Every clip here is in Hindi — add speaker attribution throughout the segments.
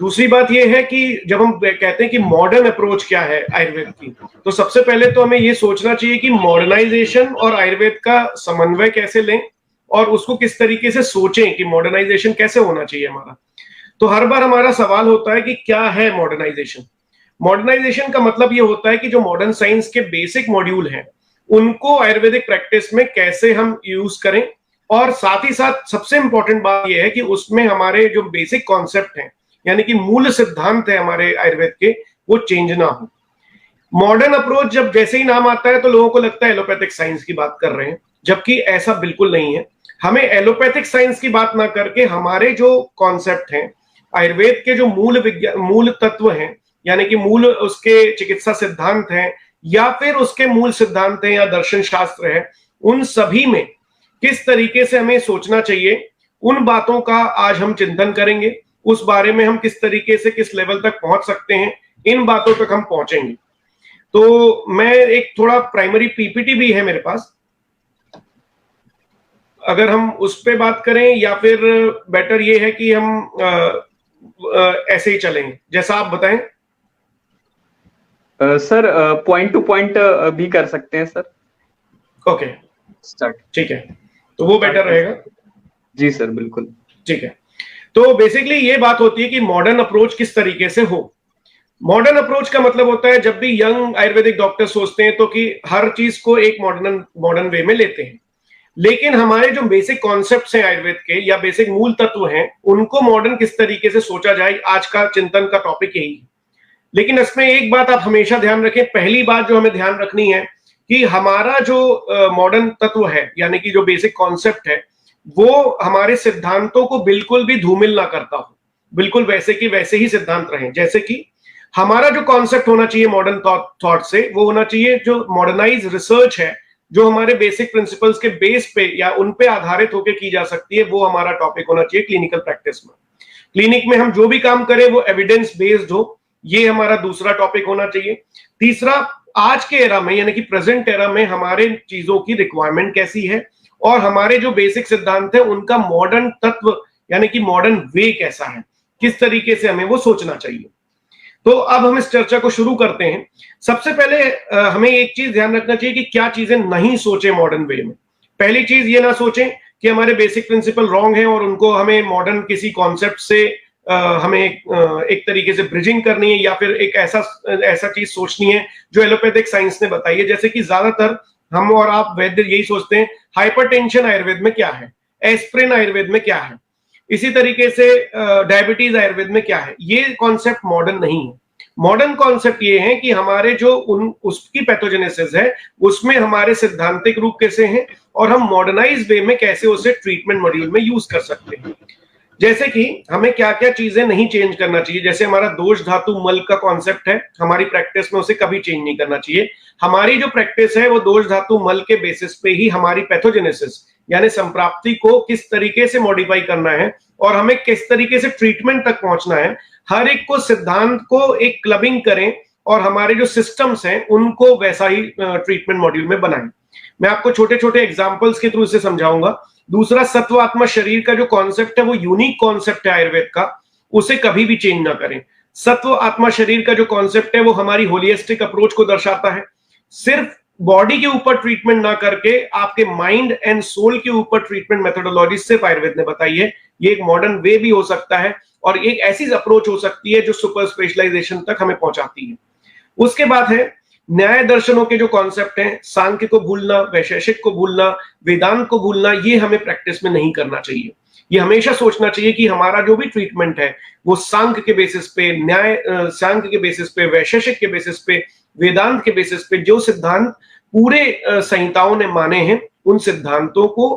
Speaker 1: दूसरी बात यह है कि जब हम कहते हैं कि मॉडर्न अप्रोच क्या है आयुर्वेद की, तो सबसे पहले तो हमें ये सोचना चाहिए कि मॉडर्नाइजेशन और आयुर्वेद का समन्वय कैसे लें और उसको किस तरीके से सोचें कि मॉडर्नाइजेशन कैसे होना चाहिए हमारा। तो हर बार हमारा सवाल होता है कि क्या है मॉडर्नाइजेशन। मॉडर्नाइजेशन का मतलब ये होता है कि जो मॉडर्न साइंस के बेसिक मॉड्यूल हैं उनको आयुर्वेदिक प्रैक्टिस में कैसे हम यूज करें, और साथ ही साथ सबसे इंपॉर्टेंट बात यह है कि उसमें हमारे जो बेसिक कॉन्सेप्ट हैं यानी कि मूल सिद्धांत है हमारे आयुर्वेद के, वो चेंज ना हो। मॉडर्न अप्रोच जब जैसे ही नाम आता है तो लोगों को लगता है एलोपैथिक साइंस की बात कर रहे हैं, जबकि ऐसा बिल्कुल नहीं है। हमें एलोपैथिक साइंस की बात ना करके हमारे जो कॉन्सेप्ट हैं आयुर्वेद के, जो मूल तत्व हैं यानी कि मूल उसके चिकित्सा सिद्धांत हैं या फिर उसके मूल सिद्धांत हैं या दर्शन शास्त्र है, उन सभी में किस तरीके से हमें सोचना चाहिए, उन बातों का आज हम चिंतन करेंगे। उस बारे में हम किस तरीके से किस लेवल तक पहुंच सकते हैं, इन बातों तक हम पहुंचेंगे। तो मैं एक थोड़ा प्राइमरी पीपीटी भी है मेरे पास, अगर हम उस पे बात करें या फिर बेटर ये है कि हम ऐसे ही चलेंगे, जैसा आप बताएं।
Speaker 2: सर पॉइंट टू पॉइंट भी कर सकते हैं सर।
Speaker 1: Okay
Speaker 2: start.
Speaker 1: ठीक है, तो वो बेटर रहेगा।
Speaker 2: जी सर बिल्कुल।
Speaker 1: ठीक है, तो बेसिकली ये बात होती है कि मॉडर्न अप्रोच किस तरीके से हो। मॉडर्न अप्रोच का मतलब होता है जब भी यंग आयुर्वेदिक डॉक्टर सोचते हैं तो कि हर चीज को एक मॉडर्न वे में लेते हैं, लेकिन हमारे जो बेसिक कॉन्सेप्ट्स हैं आयुर्वेद के या बेसिक मूल तत्व हैं उनको मॉडर्न किस तरीके से सोचा जाए, आज का चिंतन का टॉपिक यही है। लेकिन इसमें एक बात आप हमेशा ध्यान रखें, पहली बात जो हमें ध्यान रखनी है कि हमारा जो मॉडर्न तत्व है यानी कि जो बेसिक कॉन्सेप्ट है वो हमारे सिद्धांतों को बिल्कुल भी धूमिल ना करता हो, बिल्कुल वैसे की वैसे ही सिद्धांत रहें। जैसे कि हमारा जो कॉन्सेप्ट होना चाहिए मॉडर्न थॉट से, वो होना चाहिए जो मॉडर्नाइज रिसर्च है, जो हमारे बेसिक प्रिंसिपल्स के बेस पे या उन पे आधारित होकर की जा सकती है, वो हमारा टॉपिक होना चाहिए क्लिनिकल प्रैक्टिस में। क्लिनिक में हम जो भी काम करें वो एविडेंस बेस्ड हो, ये हमारा दूसरा टॉपिक होना चाहिए। तीसरा, आज के एरा में यानी कि प्रेजेंट एरा में हमारे चीजों की रिक्वायरमेंट कैसी है और हमारे जो बेसिक सिद्धांत है उनका मॉडर्न तत्व यानी कि मॉडर्न वे कैसा है, किस तरीके से हमें वो सोचना चाहिए। तो अब हम इस चर्चा को शुरू करते हैं। सबसे पहले हमें एक चीज ध्यान रखना चाहिए कि क्या चीजें नहीं सोचे मॉडर्न वे में। पहली चीज ये ना सोचें कि हमारे बेसिक प्रिंसिपल रॉन्ग है और उनको हमें मॉडर्न किसी कॉन्सेप्ट से हमें एक तरीके से ब्रिजिंग करनी है या फिर एक ऐसा चीज सोचनी है जो एलोपैथिक साइंस ने बताई है। जैसे कि ज्यादातर हम और आप वैद्य यही सोचते हैं हाइपरटेंशन आयुर्वेद में क्या है, एस्प्रिन आयुर्वेद में क्या है, इसी तरीके से डायबिटीज आयुर्वेद में क्या है। ये कॉन्सेप्ट मॉडर्न नहीं है। मॉडर्न कॉन्सेप्ट ये है कि हमारे जो उसकी पैथोजेनेसिस है उसमें हमारे सिद्धांतिक रूप कैसे हैं और हम मॉडर्नाइज वे में कैसे उसे ट्रीटमेंट मॉड्यूल में यूज कर सकते हैं। जैसे कि हमें क्या क्या चीजें नहीं चेंज करना चाहिए, जैसे हमारा दोष धातु मल का कॉन्सेप्ट है, हमारी प्रैक्टिस में उसे कभी चेंज नहीं करना चाहिए। हमारी जो प्रैक्टिस है वो दोष धातु मल के बेसिस पे ही हमारी पैथोजेनेसिस यानी संप्राप्ति को किस तरीके से मॉडिफाई करना है और हमें किस तरीके से ट्रीटमेंट तक पहुंचना है, हर एक को सिद्धांत को एक क्लबिंग करें और हमारे जो सिस्टम्स हैं उनको वैसा ही ट्रीटमेंट मॉड्यूल में बनाएं। मैं आपको छोटे छोटे एग्जांपल्स के थ्रू इसे समझाऊंगा। दूसरा, सत्व आत्मा शरीर का जो कॉन्सेप्ट है वो यूनिक कॉन्सेप्ट है आयुर्वेद का, उसे कभी भी चेंज ना करें। सत्व आत्मा शरीर का जो कॉन्सेप्ट है वो हमारी होलिस्टिक अप्रोच को दर्शाता है। सिर्फ बॉडी के ऊपर ट्रीटमेंट ना करके आपके माइंड एंड सोल के ऊपर ट्रीटमेंट मेथोडोलॉजी सिर्फ आयुर्वेद ने बताई है। ये एक मॉडर्न वे भी हो सकता है और एक ऐसी अप्रोच हो सकती है जो सुपर स्पेशलाइजेशन तक हमें पहुंचाती है। उसके बाद है न्याय दर्शनों के जो कॉन्सेप्ट हैं, सांख्य को भूलना, वैशेषिक को भूलना, वेदांत को भूलना, ये हमें प्रैक्टिस में नहीं करना चाहिए। ये हमेशा सोचना चाहिए कि हमारा जो भी ट्रीटमेंट है वो सांख्य के बेसिस पे, सांख्य के बेसिस पे, वैशेषिक के बेसिस पे, वेदांत के बेसिस पे जो सिद्धांत पूरे संहिताओं ने माने हैं उन सिद्धांतों को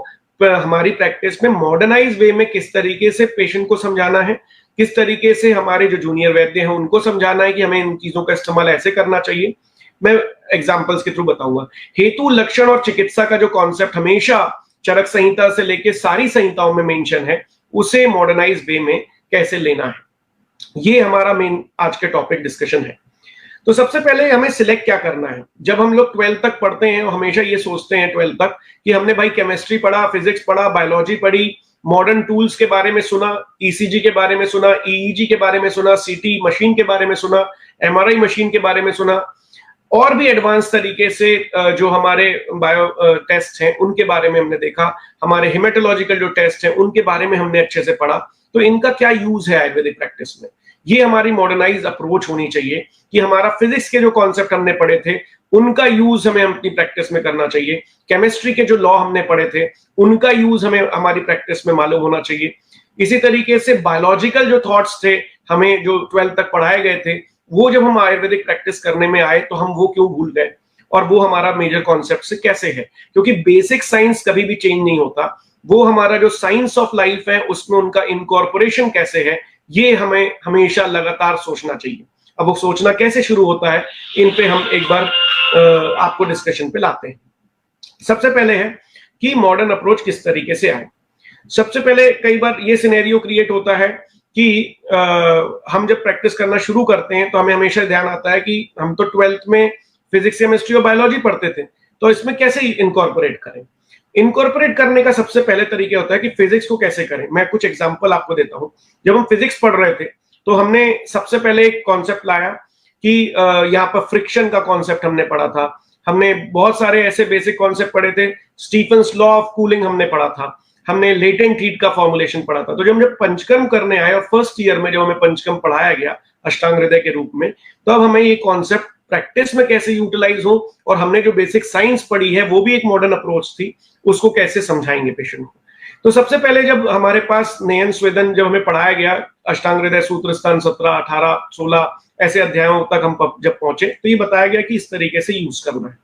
Speaker 1: हमारी प्रैक्टिस में मॉडर्नाइज वे में किस तरीके से पेशेंट को समझाना है, किस तरीके से हमारे जो जूनियर वैद्य हैं उनको समझाना है कि हमें इन चीजों का इस्तेमाल ऐसे करना चाहिए। मैं एग्जांपल्स के थ्रू बताऊंगा। हेतु, लक्षण और चिकित्सा का जो कॉन्सेप्ट हमेशा चरक संहिता से लेके सारी संहिताओं में मेंशन है, उसे मॉडर्नाइज वे में कैसे लेना है, ये हमारा मेन आज के टॉपिक डिस्कशन है। तो सबसे पहले हमें सिलेक्ट क्या करना है। जब हम लोग 12th तक पढ़ते हैं हमेशा ये सोचते हैं 12th तक कि हमने भाई केमिस्ट्री पढ़ा, फिजिक्स पढ़ा, बायोलॉजी पढ़ी, मॉडर्न टूल्स के बारे में सुना, ईसीजी के बारे में सुना, ईईजी के बारे में सुना, सीटी मशीन के बारे में सुना, एमआरआई मशीन के बारे में सुना, और भी एडवांस तरीके से जो हमारे बायो टेस्ट हैं उनके बारे में हमने देखा, हमारे हेमेटोलॉजिकल जो टेस्ट हैं उनके बारे में हमने अच्छे से पढ़ा। तो इनका क्या यूज है आयुर्वेदिक प्रैक्टिस में, ये हमारी मॉडर्नाइज अप्रोच होनी चाहिए कि हमारा फिजिक्स के जो कॉन्सेप्ट हमने पढ़े थे उनका यूज हमें अपनी प्रैक्टिस में करना चाहिए, केमिस्ट्री के जो लॉ हमने पढ़े थे उनका यूज हमें हमारी प्रैक्टिस में मालूम होना चाहिए। इसी तरीके से बायोलॉजिकल जो थॉट्स थे हमें जो 12th तक पढ़ाए गए थे, वो जब हम आयुर्वेदिक प्रैक्टिस करने में आए तो हम वो क्यों भूल गए और वो हमारा मेजर कॉन्सेप्ट से कैसे है, क्योंकि बेसिक साइंस कभी भी चेंज नहीं होता। वो हमारा जो साइंस ऑफ लाइफ है उसमें उनका इनकॉर्पोरेशन कैसे है, ये हमें हमेशा लगातार सोचना चाहिए। अब वो सोचना कैसे शुरू होता है, इन पे हम एक बार आपको डिस्कशन पे लाते हैं। सबसे पहले है कि मॉडर्न अप्रोच किस तरीके से आए। सबसे पहले कई बार ये सिनेरियो क्रिएट होता है कि हम जब प्रैक्टिस करना शुरू करते हैं तो हमें हमेशा ध्यान आता है कि हम तो 12th में फिजिक्स, केमिस्ट्री और बायोलॉजी पढ़ते थे, तो इसमें कैसे इनकॉर्पोरेट करें। इनकॉर्पोरेट करने का सबसे पहले तरीका होता है कि फिजिक्स को कैसे करें। मैं कुछ एग्जांपल आपको देता हूं। जब हम फिजिक्स पढ़ रहे थे तो हमने सबसे पहले एक कॉन्सेप्ट लाया कि यहाँ पर फ्रिक्शन का कॉन्सेप्ट हमने पढ़ा था। हमने बहुत सारे ऐसे बेसिक कॉन्सेप्ट पढ़े थे। स्टीफन्स लॉ ऑफ कूलिंग हमने पढ़ा था, हमने लेटेंट हीट का फॉर्मुलेशन पढ़ा था। तो जब हम जब पंचकर्म करने आए और फर्स्ट ईयर में जब हमें पंचकर्म पढ़ाया गया अष्टांग हृदय के रूप में, तो अब हमें ये कॉन्सेप्ट प्रैक्टिस में कैसे यूटिलाइज हो और हमने जो बेसिक साइंस पढ़ी है वो भी एक मॉडर्न अप्रोच थी, उसको कैसे समझाएंगे पेशेंट को। तो सबसे पहले जब हमारे पास नयन स्वेदन जब हमें पढ़ाया गया अष्टांग हृदय सूत्र स्थान 17, 18, 16 ऐसे अध्यायों तक हम जब पहुंचे तो ये बताया गया कि इस तरीके से यूज करना है।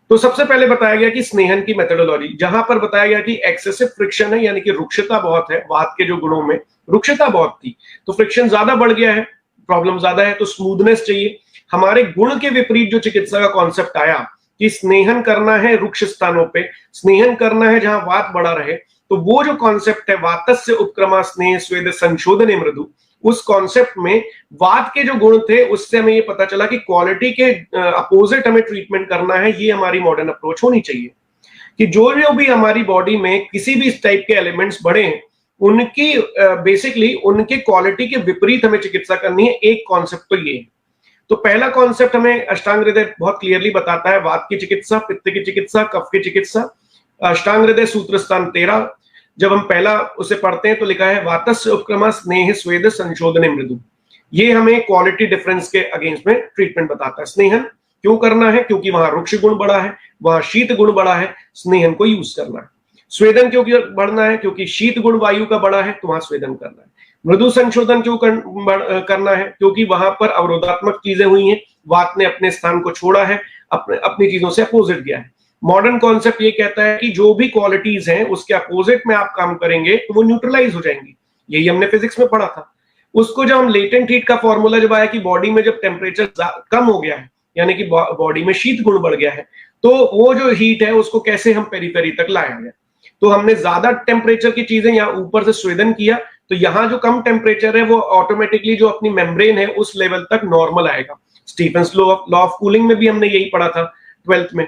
Speaker 1: तो सबसे पहले बताया गया कि स्नेहन की मेथोडोलॉजी, जहां पर बताया गया कि एक्सेसिव फ्रिक्शन है, यानी कि रुक्षता बहुत है, वात के जो गुणों में रुक्षता बहुत थी, तो फ्रिक्शन ज्यादा बढ़ गया है, प्रॉब्लम ज्यादा है, तो स्मूथनेस चाहिए। हमारे गुण के विपरीत जो चिकित्सा का कॉन्सेप्ट आया कि स्नेहन करना है रुक्ष स्थानों पे, स्नेहन करना है जहां वात बढ़ा रहे, तो वो जो कॉन्सेप्ट है वातस्य उपक्रमा स्नेह स्वेद संशोधन मृदु, उस कॉन्सेप्ट में वात के जो गुण थे उससे हमें ये पता चला कि क्वालिटी के अपोजिट हमें ट्रीटमेंट करना है। ये हमारी मॉडर्न अप्रोच होनी चाहिए कि जो भी हमारी बॉडी में किसी भी इस टाइप के एलिमेंट्स बढ़े उनकी बेसिकली उनके क्वालिटी के विपरीत हमें चिकित्सा करनी है। एक कॉन्सेप्ट तो ये है। तो पहला कॉन्सेप्ट हमें अष्टांग हृदय बहुत क्लियरली बताता है, वात की चिकित्सा, पित्त की चिकित्सा, कफ की चिकित्सा। अष्टांग हृदय सूत्र स्थान 13 जब हम पहला उसे पढ़ते हैं तो लिखा है वातस्य उपक्रमा स्नेह स्वेद संशोधन मृदु। ये हमें क्वालिटी डिफरेंस के अगेंस्ट में ट्रीटमेंट बताता है। स्नेहन क्यों करना है, क्योंकि वहां रुक्ष गुण बढ़ा है, वहां शीत गुण बढ़ा है, स्नेहन को यूज करना है। स्वेदन क्यों बढ़ना है, क्योंकि शीत गुण वायु का बढ़ा है, तो वहां स्वेदन करना है। मृदु संशोधन क्यों करना है, क्योंकि वहां पर अवरोधात्मक चीजें हुई हैं, वात ने अपने स्थान को छोड़ा है, अपनी चीजों से अपोजिट गया है। मॉडर्न कॉन्सेप्ट ये कहता है कि जो भी क्वालिटीज हैं उसके अपोजिट में आप काम करेंगे तो वो न्यूट्रलाइज हो जाएंगी। यही हमने फिजिक्स में पढ़ा था। उसको जब हम लेटेंट हीट का फॉर्मूला जब आया कि बॉडी में जब टेम्परेचर कम हो गया है, यानी कि बॉडी में शीत गुण बढ़ गया है, तो वो जो हीट है उसको कैसे हम पेरीफेरी तक लाया गया। तो हमने ज्यादा टेम्परेचर की चीजें यहाँ ऊपर से स्वेदन किया, तो यहाँ जो कम टेम्परेचर है वो ऑटोमेटिकली जो अपनी मेम्ब्रेन है उस लेवल तक नॉर्मल आएगा। स्टीफन्स लॉ ऑफ कूलिंग में भी हमने यही पढ़ा था 12th में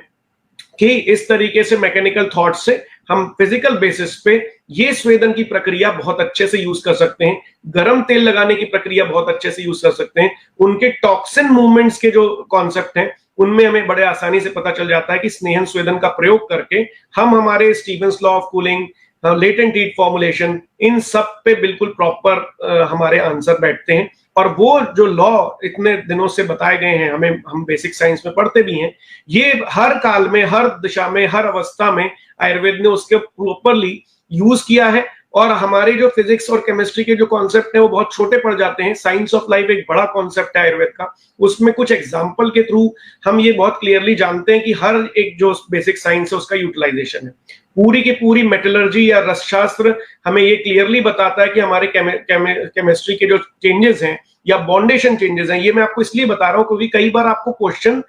Speaker 1: कि इस तरीके से मैकेनिकल थॉट से हम फिजिकल बेसिस पे ये स्वेदन की प्रक्रिया बहुत अच्छे से यूज कर सकते हैं। गरम तेल लगाने की प्रक्रिया बहुत अच्छे से यूज कर सकते हैं। उनके टॉक्सिन मूवमेंट्स के जो कॉन्सेप्ट हैं उनमें हमें बड़े आसानी से पता चल जाता है कि स्नेहन स्वेदन का प्रयोग करके हम हमारे Stefan's law of cooling, latent heat formulation, इन सब पे बिल्कुल प्रॉपर हमारे आंसर बैठते हैं। और वो जो लॉ इतने दिनों से बताए गए हैं, हम बेसिक साइंस में पढ़ते भी हैं, ये हर काल में, हर दिशा में, हर अवस्था में आयुर्वेद ने उसके प्रॉपरली यूज किया है। और हमारे जो फिजिक्स और केमिस्ट्री के जो कॉन्सेप्ट है वो बहुत छोटे पड़ जाते हैं। साइंस ऑफ लाइफ एक बड़ा कॉन्सेप्ट है आयुर्वेद का, उसमें कुछ एग्जाम्पल के थ्रू हम ये बहुत क्लियरली जानते हैं कि हर एक जो बेसिक साइंस है उसका यूटिलाइजेशन है। पूरी की पूरी मेटलर्जी या रसशास्त्र हमें ये क्लियरली बताता है कि हमारे केमिस्ट्री के जो चेंजेस हैं या बॉन्डेशन चेंजेस हैं, ये मैं आपको इसलिए बता रहा हूं क्योंकि कई बार आपको क्वेश्चन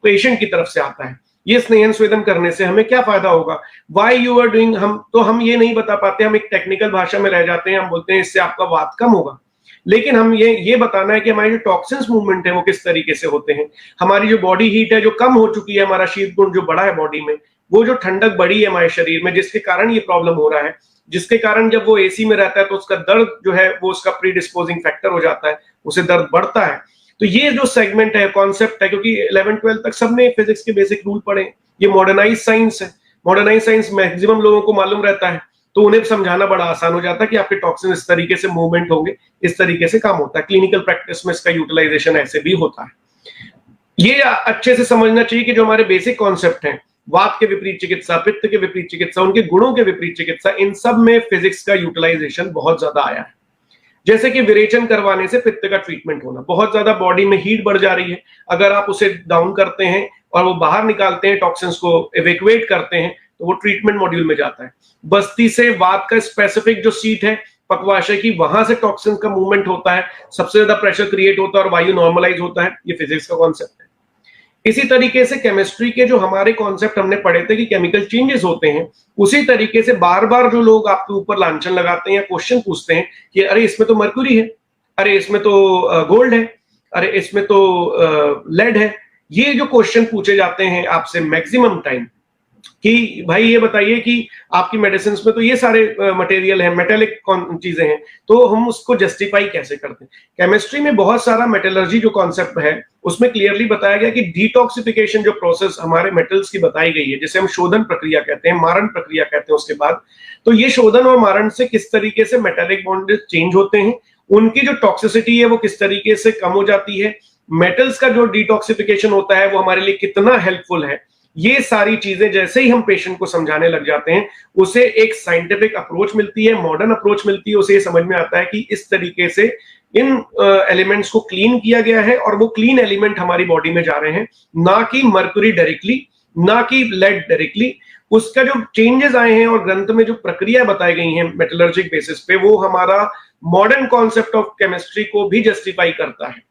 Speaker 1: पेशेंट की तरफ से आता है, ये स्नेहन स्वेदन करने से हमें क्या फायदा होगा, व्हाई यू आर डूइंग। हम ये नहीं बता पाते, हम एक टेक्निकल भाषा में रह जाते हैं, हम बोलते हैं इससे आपका वात कम होगा। लेकिन हम ये बताना है कि हमारी जो टॉक्सिन्स मूवमेंट है वो किस तरीके से होते हैं, हमारी जो बॉडी हीट है जो कम हो चुकी है, हमारा शीत गुण जो बढ़ा है बॉडी में, वो जो ठंडक बढ़ी है हमारे शरीर में जिसके कारण ये प्रॉब्लम हो रहा है, जिसके कारण जब वो एसी में रहता है तो उसका दर्द जो है वो उसका प्रीडिस्पोजिंग फैक्टर हो जाता है, उसे दर्द बढ़ता है। तो ये जो सेगमेंट है, कॉन्सेप्ट है, क्योंकि 11-12 तक सबने फिजिक्स के बेसिक रूल पढ़े, ये मॉडर्नाइज साइंस है। मॉडर्नाइज साइंस मैक्सिमम लोगों को मालूम रहता है, तो उन्हें समझाना बड़ा आसान हो जाता है कि आपके टॉक्सिन इस तरीके से मूवमेंट होंगे, इस तरीके से काम होता है। क्लिनिकल प्रैक्टिस में इसका यूटिलाइजेशन ऐसे भी होता है। ये अच्छे से समझना चाहिए कि जो हमारे बेसिक कॉन्सेप्ट हैं, वात के विपरीत चिकित्सा, पित्त के विपरीत चिकित्सा, उनके गुणों के विपरीत चिकित्सा, इन सब में फिजिक्स का यूटिलाइजेशन बहुत ज्यादा आया है। जैसे कि विरेचन करवाने से पित्त का ट्रीटमेंट होना, बहुत ज्यादा बॉडी में हीट बढ़ जा रही है, अगर आप उसे डाउन करते हैं और वो बाहर निकालते हैं, टॉक्सिन्स को इवैक्यूएट करते हैं, तो वो ट्रीटमेंट मॉड्यूल में जाता है। बस्ती से वात का स्पेसिफिक जो सीट है पक्वाशय की, वहां से टॉक्सिन का मूवमेंट होता है, सबसे ज्यादा प्रेशर क्रिएट होता है और वायु नॉर्मलाइज होता है। ये फिजिक्स का कॉन्सेप्ट है। इसी तरीके से केमिस्ट्री के जो हमारे कॉन्सेप्ट हमने पढ़े थे कि केमिकल चेंजेस होते हैं, उसी तरीके से बार बार जो लोग आपके ऊपर लांछन लगाते हैं या क्वेश्चन पूछते हैं कि अरे इसमें तो मर्क्यूरी है, अरे इसमें तो गोल्ड है, अरे इसमें तो लेड है, ये जो क्वेश्चन पूछे जाते हैं आपसे मैक्सिमम टाइम कि भाई ये बताइए कि आपकी मेडिसिन में तो ये सारे मटेरियल है, मेटेलिक चीजें हैं, तो हम उसको जस्टिफाई कैसे करते हैं। केमिस्ट्री में बहुत सारा मेटलर्जी जो कॉन्सेप्ट है उसमें क्लियरली बताया गया कि डिटॉक्सिफिकेशन जो प्रोसेस हमारे मेटल्स की बताई गई है, जिसे हम शोधन प्रक्रिया कहते हैं, मारण प्रक्रिया कहते हैं उसके बाद, तो ये शोधन और मारण से किस तरीके से मेटेलिक बॉन्ड चेंज होते हैं, उनकी जो टॉक्सिसिटी है वो किस तरीके से कम हो जाती है, मेटल्स का जो डिटॉक्सिफिकेशन होता है वो हमारे लिए कितना हेल्पफुल है, ये सारी चीजें जैसे ही हम पेशेंट को समझाने लग जाते हैं, उसे एक साइंटिफिक अप्रोच मिलती है, मॉडर्न अप्रोच मिलती है, उसे ये समझ में आता है कि इस तरीके से इन एलिमेंट्स को क्लीन किया गया है और वो क्लीन एलिमेंट हमारी बॉडी में जा रहे हैं, ना कि मर्क्यूरी डायरेक्टली, ना कि लेड डायरेक्टली। उसका जो चेंजेस आए हैं और ग्रंथ में जो प्रक्रिया बताई गई है मेटलर्जिक बेसिस पे, वो हमारा मॉडर्न कॉन्सेप्ट ऑफ केमिस्ट्री को भी जस्टिफाई करता है।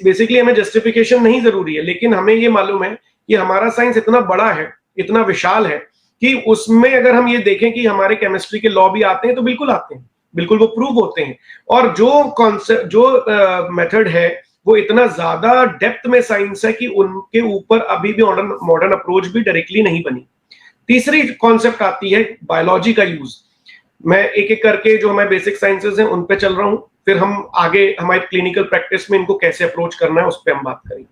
Speaker 1: बेसिकली हमें जस्टिफिकेशन नहीं जरूरी है, लेकिन हमें ये मालूम है कि हमारा साइंस इतना बड़ा है, इतना विशाल है कि उसमें अगर हम ये देखें कि हमारे केमिस्ट्री के लॉ भी आते हैं तो बिल्कुल आते हैं, बिल्कुल वो प्रूव होते हैं। और जो कॉन्सेप्ट, जो मेथड है वो इतना ज्यादा डेप्थ में साइंस है कि उनके ऊपर अभी भी मॉडर्न अप्रोच भी डायरेक्टली नहीं बनी। तीसरी कॉन्सेप्ट आती है बायोलॉजी का यूज। मैं एक एक करके जो हमारे बेसिक साइंसेस हैं उन पे चल रहा हूं, फिर हम आगे हमारी क्लिनिकल प्रैक्टिस में इनको कैसे अप्रोच करना है उस पर हम बात करेंगे।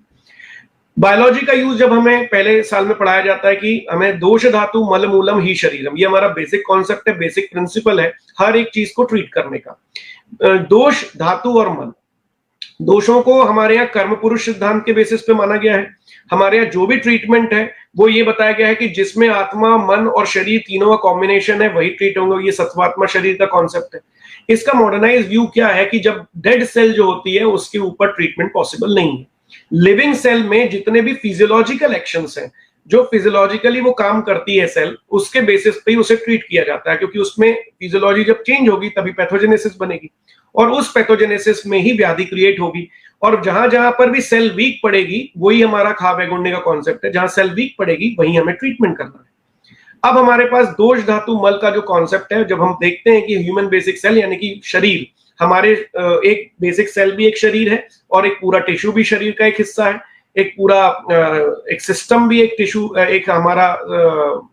Speaker 1: बायोलॉजी का यूज जब हमें पहले साल में पढ़ाया जाता है कि हमें दोष धातु मल मूलम ही शरीरम, ये हमारा बेसिक कॉन्सेप्ट है, बेसिक प्रिंसिपल है हर एक चीज को ट्रीट करने का। दोष, धातु और मल, दोषों को हमारे यहाँ कर्म पुरुष सिद्धांत के बेसिस पे माना गया है। हमारे यहाँ जो भी ट्रीटमेंट है वो ये बताया गया है कि जिसमें आत्मा, मन और शरीर तीनों का कॉम्बिनेशन है वही ट्रीट होंगे, ये सत्वात्मा शरीर का कॉन्सेप्ट है। इसका मॉडर्नाइज व्यू क्या है कि जब डेड सेल जो होती है उसके ऊपर ट्रीटमेंट पॉसिबल नहीं है। लिविंग सेल में जितने भी फिजियोलॉजिकल एक्शंस हैं, जो फिजियोलॉजिकली वो काम करती है सेल, उसके बेसिस पे ही उसे ट्रीट किया जाता है, क्योंकि उसमें फिजियोलॉजी जब चेंज होगी तभी पैथोजेनेसिस बनेगी और उस पैथोजेनेसिस में ही व्याधि क्रिएट होगी। और जहां जहां पर भी सेल वीक पड़ेगी, वही हमारा खा वैगुण्य का कॉन्सेप्ट है, जहां सेल वीक पड़ेगी वही हमें ट्रीटमेंट करना है। अब हमारे पास दोष धातु मल का जो कॉन्सेप्ट है, जब हम देखते हैं कि ह्यूमन बेसिक सेल यानी कि शरीर, हमारे एक बेसिक सेल भी एक शरीर है और एक पूरा टिश्यू भी शरीर का एक हिस्सा है, एक पूरा एक सिस्टम भी एक टिश्यू, एक हमारा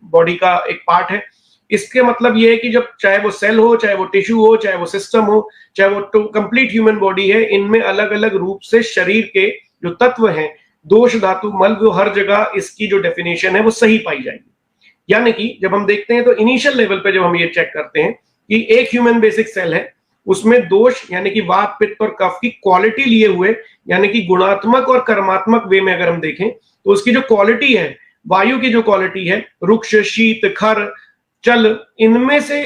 Speaker 1: बॉडी का एक पार्ट है। इसके मतलब ये है कि जब चाहे वो सेल हो, चाहे वो टिश्यू हो, चाहे वो सिस्टम हो, चाहे वो कंप्लीट ह्यूमन बॉडी है, इनमें अलग अलग रूप से शरीर के जो तत्व हैं, दोष धातु मल, वो हर जगह इसकी जो डेफिनेशन है वो सही पाई जाएगी। यानी कि जब हम देखते हैं तो इनिशियल लेवल पे जब हम ये चेक करते हैं कि एक ह्यूमन बेसिक सेल है, उसमें दोष यानी कि वात, पित्त और कफ की क्वालिटी लिए हुए, यानी कि गुणात्मक और कर्मात्मक वे में अगर हम देखें तो उसकी जो क्वालिटी है, वायु की जो क्वालिटी है, रुक्ष, शीत, खर, चल, इनमें से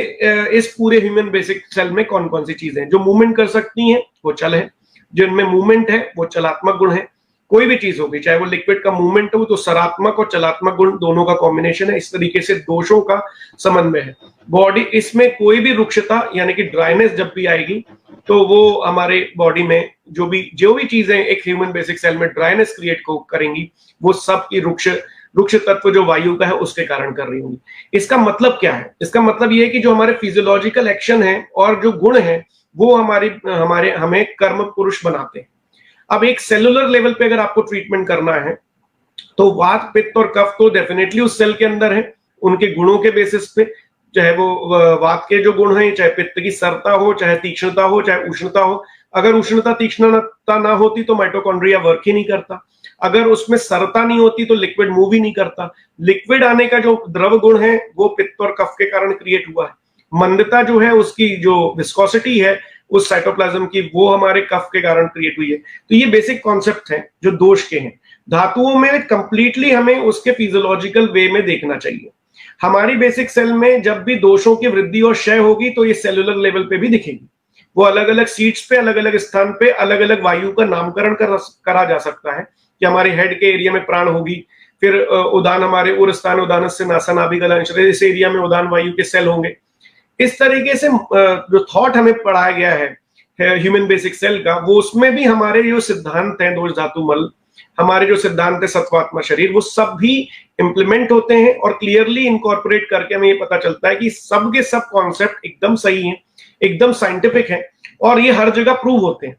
Speaker 1: इस पूरे ह्यूमन बेसिक सेल में कौन कौन सी चीजें हैं जो मूवमेंट कर सकती हैं, वो चल है। जिनमें मूवमेंट है वो चलात्मक गुण है। कोई भी चीज होगी, चाहे वो लिक्विड का मूवमेंट हो, तो सरात्मक और चलात्मक गुण दोनों का कॉम्बिनेशन है। इस तरीके से दोषों का समन्वय है। बॉडी, इसमें कोई भी रुक्षता यानी कि ड्राइनेस जब भी आएगी तो वो हमारे बॉडी में जो भी चीजें एक ह्यूमन बेसिक सेल में ड्राइनेस क्रिएट करेंगी, वो सब की रुक्ष तत्व जो वायु का है उसके कारण कर रही होंगी। इसका मतलब क्या है? इसका मतलब ये है कि जो हमारे फिजियोलॉजिकल एक्शन है और जो गुण है वो हमें कर्म पुरुष बनाते हैं। अब एक सेलुलर लेवल पे अगर आपको ट्रीटमेंट करना है तो वात, पित्त और कफ तो डेफिनेटली उस सेल के अंदर है, उनके गुणों के बेसिस पे। चाहे वो वात के जो गुण हैं, चाहे पित्त की सरता हो, चाहे तीक्ष्णता हो, चाहे उष्णता हो। अगर उष्णता तीक्ष्णता ना होती तो माइटोकॉन्ड्रिया वर्क ही नहीं करता। अगर उसमें सरता नहीं होती तो लिक्विड मूव ही नहीं करता। लिक्विड आने का जो द्रव गुण है वो पित्त और कफ के कारण क्रिएट हुआ है। मंदता जो है, उसकी जो विस्कोसिटी है उस साइटोप्लाज्म की, वो हमारे कफ के कारण क्रिएट हुई है। तो ये बेसिक कॉन्सेप्ट हैं जो दोष के हैं। धातुओं में कंप्लीटली हमें उसके फिजियोलॉजिकल वे में देखना चाहिए। हमारी बेसिक सेल में जब भी दोषों की वृद्धि और क्षय होगी तो ये सेलुलर लेवल पे भी दिखेगी। वो अलग अलग सीट्स पे, अलग अलग स्थान पे अलग अलग वायु का नामकरण करा जा सकता है कि हमारे हेड के एरिया में प्राण होगी, फिर उदान हमारे उर स्थान उदान से नासा नाभिगल अंश, इस एरिया में उदान वायु के सेल होंगे। इस तरीके से जो थॉट हमें पढ़ाया गया है ह्यूमन बेसिक सेल का, वो उसमें भी हमारे जो सिद्धांत हैं दोष धातु मल, हमारे जो सिद्धांत है सत्वात्मा शरीर, वो सब भी इंप्लीमेंट होते हैं और क्लियरली इनकॉर्पोरेट करके हमें ये पता चलता है कि सब के सब कॉन्सेप्ट एकदम सही हैं, एकदम साइंटिफिक हैं और ये हर जगह प्रूव होते हैं।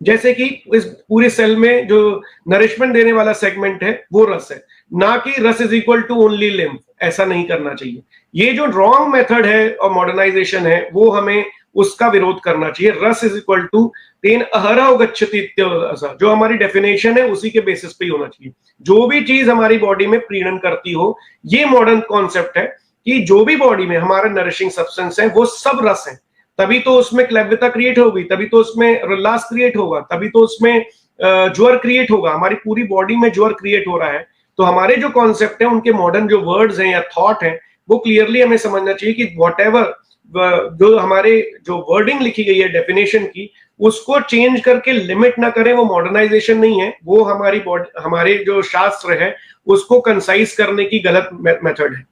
Speaker 1: जैसे कि इस पूरे सेल में जो नरिशमेंट देने वाला सेगमेंट है वो रस है, ना कि रस is equal to only lymph. ऐसा नहीं करना चाहिए। ये जो रॉन्ग मेथड है और मॉडर्नाइजेशन है वो हमें उसका विरोध करना चाहिए। रस इज इक्वल टू तेन अहरह गच्छति, जो हमारी डेफिनेशन है उसी के बेसिस पे ही होना चाहिए। जो भी चीज हमारी बॉडी में प्रीणन करती हो, ये मॉडर्न कॉन्सेप्ट है कि जो भी बॉडी में हमारा नरिशिंग सब्सटेंस है वो सब रस है। तभी तो उसमें क्लैव्यता क्रिएट होगी, तभी तो उसमें उल्लास क्रिएट होगा, तभी तो उसमें ज्वर क्रिएट होगा। हमारी पूरी बॉडी में ज्वर क्रिएट हो रहा है। तो हमारे जो कॉन्सेप्ट है, उनके मॉडर्न जो वर्ड्स हैं या थॉट है, वो क्लियरली हमें समझना चाहिए कि व्हाटएवर जो हमारे जो वर्डिंग लिखी गई है डेफिनेशन की, उसको चेंज करके लिमिट ना करें। वो मॉडर्नाइजेशन नहीं है, वो हमारी बॉडी, हमारे जो शास्त्र है उसको कंसाइज करने की गलत मेथड है।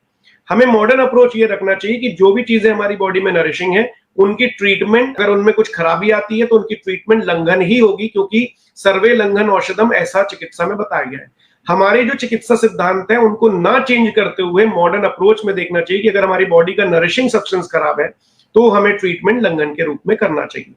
Speaker 1: हमें मॉडर्न अप्रोच ये रखना चाहिए कि जो भी चीजें हमारी बॉडी में नरिशिंग है, उनकी ट्रीटमेंट, अगर उनमें कुछ खराबी आती है तो उनकी ट्रीटमेंट लंघन ही होगी, क्योंकि सर्वे लंघन औषधम ऐसा चिकित्सा में बताया गया है। हमारे जो चिकित्सा सिद्धांत है उनको ना चेंज करते हुए मॉडर्न अप्रोच में देखना चाहिए कि अगर हमारी बॉडी का नरिशिंग सब्सटेंस खराब है तो हमें ट्रीटमेंट लंघन के रूप में करना चाहिए।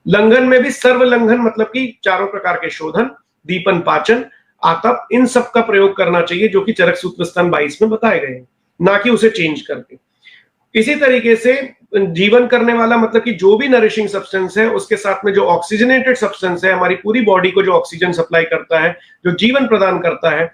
Speaker 1: लंघन में भी सर्व लंघन मतलब कि चारों प्रकार के शोधन, दीपन, पाचन, आतप, इन सब का प्रयोग करना चाहिए जो कि चरक सूत्र स्तन 22 में बताए गए हैं, ना कि उसे चेंज करके। इसी तरीके से जीवन करने वाला मतलब कि जो भी नरिशिंग सब्सटेंस है उसके साथ में जो ऑक्सीजनेटेड सब्सटेंस है, हमारी पूरी बॉडी को जो ऑक्सीजन सप्लाई करता है, जो जीवन प्रदान करता है,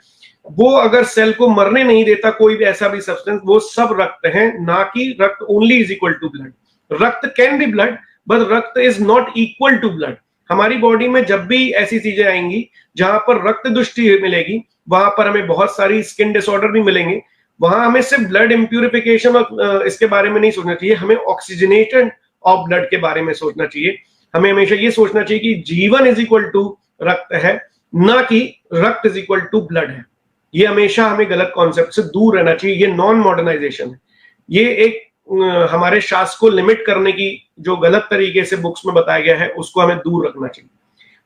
Speaker 1: वो अगर सेल को मरने नहीं देता कोई भी ऐसा भी सब्सटेंस, वो सब रक्त है, ना कि रक्त only is equal to blood. रक्त कैन बी ब्लड बट रक्त is not equal to blood. हमारी बॉडी में जब भी ऐसी चीजें आएंगी जहां पर रक्त दुष्टि मिलेगी, वहां पर हमें बहुत सारी स्किन डिसऑर्डर भी मिलेंगे। वहां हमें सिर्फ ब्लड इम्प्यूरिफिकेशन और इसके बारे में नहीं सोचना चाहिए, हमें ऑक्सीजनेशन ऑफ ब्लड के बारे में सोचना चाहिए। हमें हमेशा ये सोचना चाहिए कि जीवन इज इक्वल टू रक्त है, ना कि रक्त इज इक्वल टू ब्लड है। ये हमेशा हमें गलत कॉन्सेप्ट से दूर रहना चाहिए। ये नॉन मॉडर्नाइजेशन है। ये एक हमारे शास्त्र को लिमिट करने की जो गलत तरीके से बुक्स में बताया गया है उसको हमें दूर रखना चाहिए।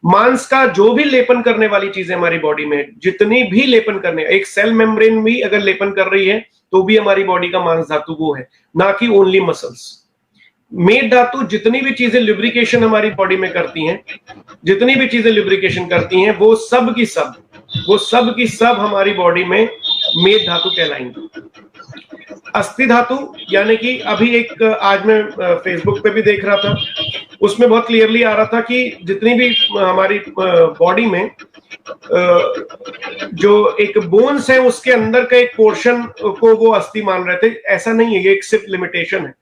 Speaker 1: मांस का जो भी लेपन करने वाली चीजें हमारी बॉडी में, जितनी भी लेपन करने, एक सेल मेम्ब्रेन भी अगर लेपन कर रही है तो भी हमारी बॉडी का मांस धातु वो है, ना कि ओनली मसल्स। मेद धातु जितनी भी चीजें लुब्रिकेशन हमारी बॉडी में करती हैं, जितनी भी चीजें लुब्रिकेशन करती हैं, वो सब की सब हमारी बॉडी में मेद धातु कहलाएंगी। अस्थि धातु यानी कि अभी एक आज मैं फेसबुक पे भी देख रहा था, उसमें बहुत क्लियरली आ रहा था कि जितनी भी हमारी बॉडी में जो एक बोन्स है उसके अंदर का एक पोर्शन को वो अस्थि मान रहे थे। ऐसा नहीं है, ये एक सिर्फ लिमिटेशन है।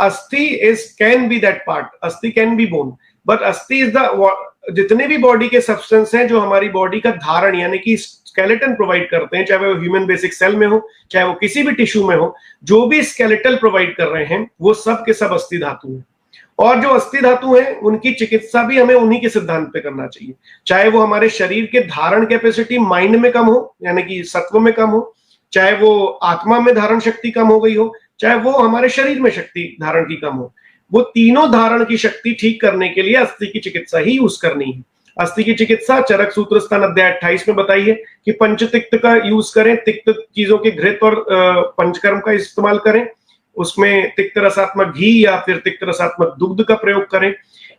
Speaker 1: अस्थि is can be that part, अस्थि कैन बी बोन, बट अस्थि इज द, जितने भी बॉडी के सब्सटेंस हैं जो हमारी बॉडी का धारण यानी कि स्केलेटन प्रोवाइड करते हैं, चाहे वो ह्यूमन बेसिक सेल में हो, चाहे वो किसी भी टिश्यू में हो, जो भी स्केलेटल प्रोवाइड कर रहे हैं वो सब के सब अस्थि धातु हैं। और जो अस्थि धातु हैं उनकी चिकित्सा भी हमें उन्हीं के सिद्धांत पे करना चाहिए, चाहे वो हमारे शरीर के धारण कैपेसिटी माइंड में कम हो यानी कि सत्व में कम हो, चाहे वो आत्मा में धारण शक्ति कम हो गई हो, चाहे वो हमारे शरीर में शक्ति धारण की कम हो। वो तीनों धारण की शक्ति ठीक करने के लिए अस्थि की चिकित्सा ही यूज करनी है। अस्थि की चिकित्सा चरक सूत्र स्थान अध्याय 28 में बताई है कि पंचतिक्त का यूज करें, तिक्त चीजों के घृत और पंचकर्म का इस्तेमाल करें, उसमें तिक्त रसात्मक घी या फिर तिक्त रसात्मक दुग्ध का प्रयोग करें।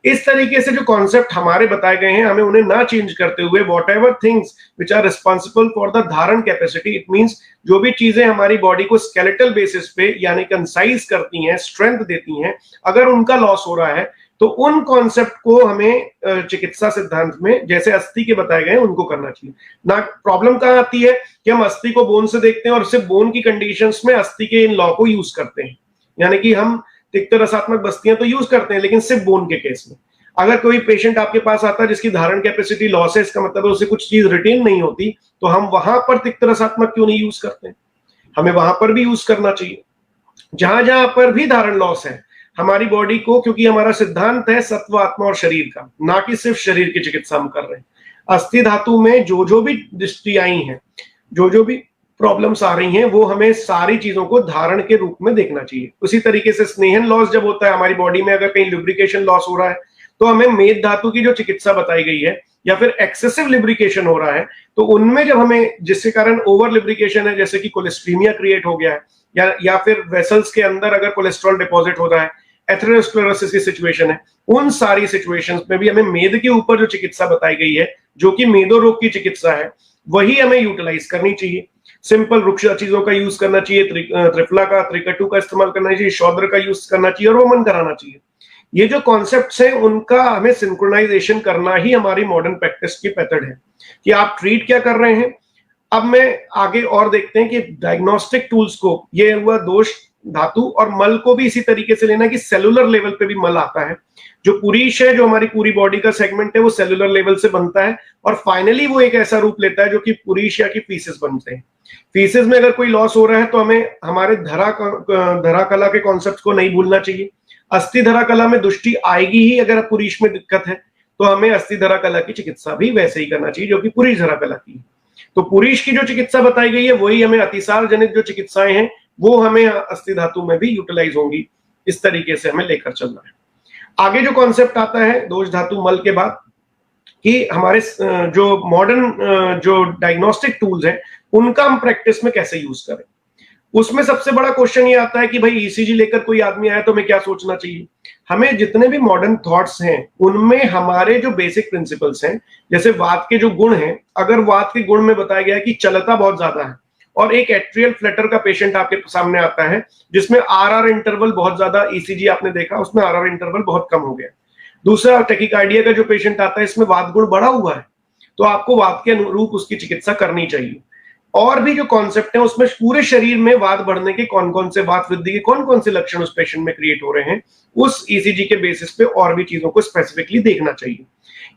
Speaker 1: इस तरीके से जो कॉन्सेप्ट हमारे बताए गए हैं हमें उन्हें ना चेंज करते हुए whatever things which are responsible for the धारण कैपेसिटी, इट मींस जो भी चीजें हमारी बॉडी को स्केलेटल बेसिस पे यानी कंसाइज करती हैं, स्ट्रेंथ देती हैं, अगर उनका लॉस हो रहा है तो उन कॉन्सेप्ट को हमें चिकित्सा सिद्धांत में जैसे अस्थि के बताए गए उनको करना चाहिए ना। प्रॉब्लम कहां आती है कि हम अस्थि को बोन से देखते हैं और सिर्फ बोन की कंडीशंस में अस्थि के इन लॉ को यूज करते हैं, यानी कि हम तिक्त रसात्मक बस्तियां तो यूज करते हैं लेकिन सिर्फ बोन के केस में। अगर कोई पेशेंट आपके पास आता है जिसकी धारण कैपेसिटी लॉस है, इसका मतलब है उसे कुछ चीज रिटेन नहीं होती, तो हम वहां पर तिक्त रसात्मक क्यों नहीं यूज करते हैं? हमें वहां पर भी यूज करना चाहिए। जहां जहां पर भी धारण लॉस है हमारी बॉडी को, क्योंकि हमारा सिद्धांत है सत्व, आत्मा और शरीर का, ना कि सिर्फ शरीर की चिकित्सा हम कर रहे हैं। अस्थि धातु में जो भी दृष्टि आई है, जो भी प्रॉब्लम्स आ रही हैं, वो हमें सारी चीजों को धारण के रूप में देखना चाहिए। उसी तरीके से स्नेहन लॉस जब होता है हमारी बॉडी में, अगर कहीं लुब्रिकेशन लॉस हो रहा है तो हमें मेद धातु की जो चिकित्सा बताई गई है, या फिर एक्सेसिव लिब्रिकेशन हो रहा है तो उनमें जब हमें, जिसके कारण ओवर लिब्रिकेशन है, जैसे कि कोलेस्ट्रीमिया क्रिएट हो गया है या फिर वेसल्स के अंदर अगर कोलेस्ट्रॉल डिपॉजिट हो रहा है, एथेरोस्क्लेरोसिस की सिचुएशन है, उन सारी सिचुएशंस में भी हमें मेद के ऊपर जो चिकित्सा बताई गई है, जो कि मेदो रोग की चिकित्सा है, वही हमें यूटिलाइज करनी चाहिए। सिंपल वृक्ष चीजों का यूज करना चाहिए, त्रिफला का, त्रिकटु का इस्तेमाल करना चाहिए, शौद्र का यूज करना चाहिए और वमन कराना चाहिए। ये जो कॉन्सेप्ट्स हैं उनका हमें सिंक्रोनाइजेशन करना ही हमारी मॉडर्न प्रैक्टिस की मेथड है कि आप ट्रीट क्या कर रहे हैं। अब मैं आगे और देखते हैं कि डायग्नोस्टिक टूल्स को, ये हुआ दोष धातु, और मल को भी इसी तरीके से लेना कि सेलुलर लेवल पे भी मल आता है। जो पुरीश है, जो हमारी पूरी बॉडी का सेगमेंट है, वो सेलुलर लेवल से बनता है और फाइनली वो एक ऐसा रूप लेता है जो कि पुरीश या कि फीसिस बनते हैं। फीसिस में अगर कोई लॉस हो रहा है तो हमें हमारे धरा कला के कॉन्सेप्ट को नहीं भूलना चाहिए। अस्थि धरा कला में दुष्टि आएगी ही अगर पुरीश में दिक्कत है, तो हमें अस्थि धरा कला की चिकित्सा भी वैसे ही करना चाहिए जो कि पुरीश धरा कला की है। तो पुरीश की जो चिकित्सा बताई गई है वही हमें अतिसार जनित जो चिकित्साएं हैं वो हमें अस्थि धातु में भी यूटिलाइज होंगी। इस तरीके से हमें लेकर चलना है। आगे जो कॉन्सेप्ट आता है दोष धातु मल के बाद, कि हमारे जो मॉडर्न जो डायग्नोस्टिक टूल्स हैं उनका हम प्रैक्टिस में कैसे यूज करें। उसमें सबसे बड़ा क्वेश्चन ये आता है कि भाई ईसीजी लेकर कोई आदमी आया तो हमें क्या सोचना चाहिए। हमें जितने भी मॉडर्न थॉट्स हैं उनमें हमारे जो बेसिक प्रिंसिपल्स हैं, जैसे वात के जो गुण हैं, अगर वात के गुण में बताया गया है कि चलता बहुत ज्यादा है और एक एट्रियल फ्लटर का पेशेंट आपके सामने आता है जिसमें आरआर इंटरवल बहुत ज्यादा, ईसीजी आपने देखा उसमें आरआर इंटरवल बहुत कम हो गया। दूसरा टेकिकार्डिया का जो पेशेंट आता है इसमें वात गुण बढ़ा हुआ है, तो आपको वात के अनुरूप उसकी चिकित्सा करनी चाहिए। और भी जो कॉन्सेप्ट है उसमें पूरे शरीर में वात बढ़ने के कौन कौन से, वात वृद्धि के कौन कौन से लक्षण उस पेशेंट में क्रिएट हो रहे हैं, उस ईसीजी के बेसिस पे और भी चीजों को स्पेसिफिकली देखना चाहिए।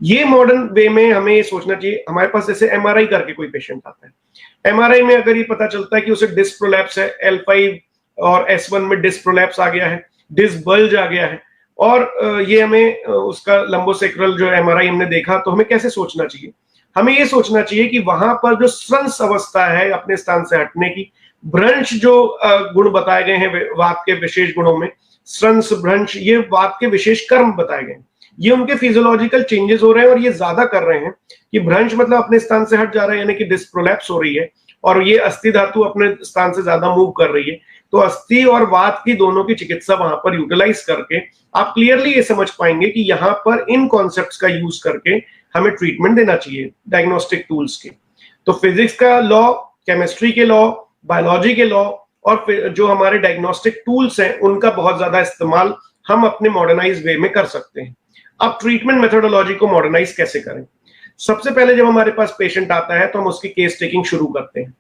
Speaker 1: ये मॉडर्न वे में हमें ये सोचना चाहिए। हमारे पास जैसे एमआरआई करके कोई पेशेंट आता है, एमआरआई में अगर ये पता चलता है कि उसे डिस्क प्रोलैप्स है, L5 और S1 में डिस्क प्रोलैप्स आ गया है, डिस्क बल्ज आ गया है, और ये हमें उसका लंबोसेक्रल जो एमआरआई हमने देखा, तो हमें कैसे सोचना चाहिए। हमें ये सोचना चाहिए कि वहां पर जो स्रंस अवस्था है अपने स्थान से हटने की, भ्रंश जो गुण बताए गए हैं वात के विशेष गुणों में, स्रंस भ्रंश, ये वात के विशेष कर्म बताए गए हैं, ये उनके फिजियोलॉजिकल चेंजेस हो रहे हैं और ये ज्यादा कर रहे हैं कि भ्रंश मतलब अपने स्थान से हट जा रहा है, यानी कि डिस्क प्रोलैप्स हो रही है, और ये अस्थि धातु अपने स्थान से ज्यादा मूव कर रही है। तो अस्थि और वात की दोनों की चिकित्सा वहां पर यूटिलाइज करके आप क्लियरली ये समझ पाएंगे कि यहाँ पर इन कॉन्सेप्ट्स का यूज करके हमें ट्रीटमेंट देना चाहिए डायग्नोस्टिक टूल्स के। तो फिजिक्स का लॉ, केमिस्ट्री के लॉ, बायोलॉजी के लॉ और जो हमारे डायग्नोस्टिक टूल्स हैं उनका बहुत ज्यादा इस्तेमाल हम अपने मॉडर्नाइज वे में कर सकते हैं। अब ट्रीटमेंट मेथोडोलॉजी को मॉडर्नाइज कैसे करें। सबसे पहले जब हमारे पास पेशेंट आता है तो हम उसकी केस टेकिंग शुरू करते हैं।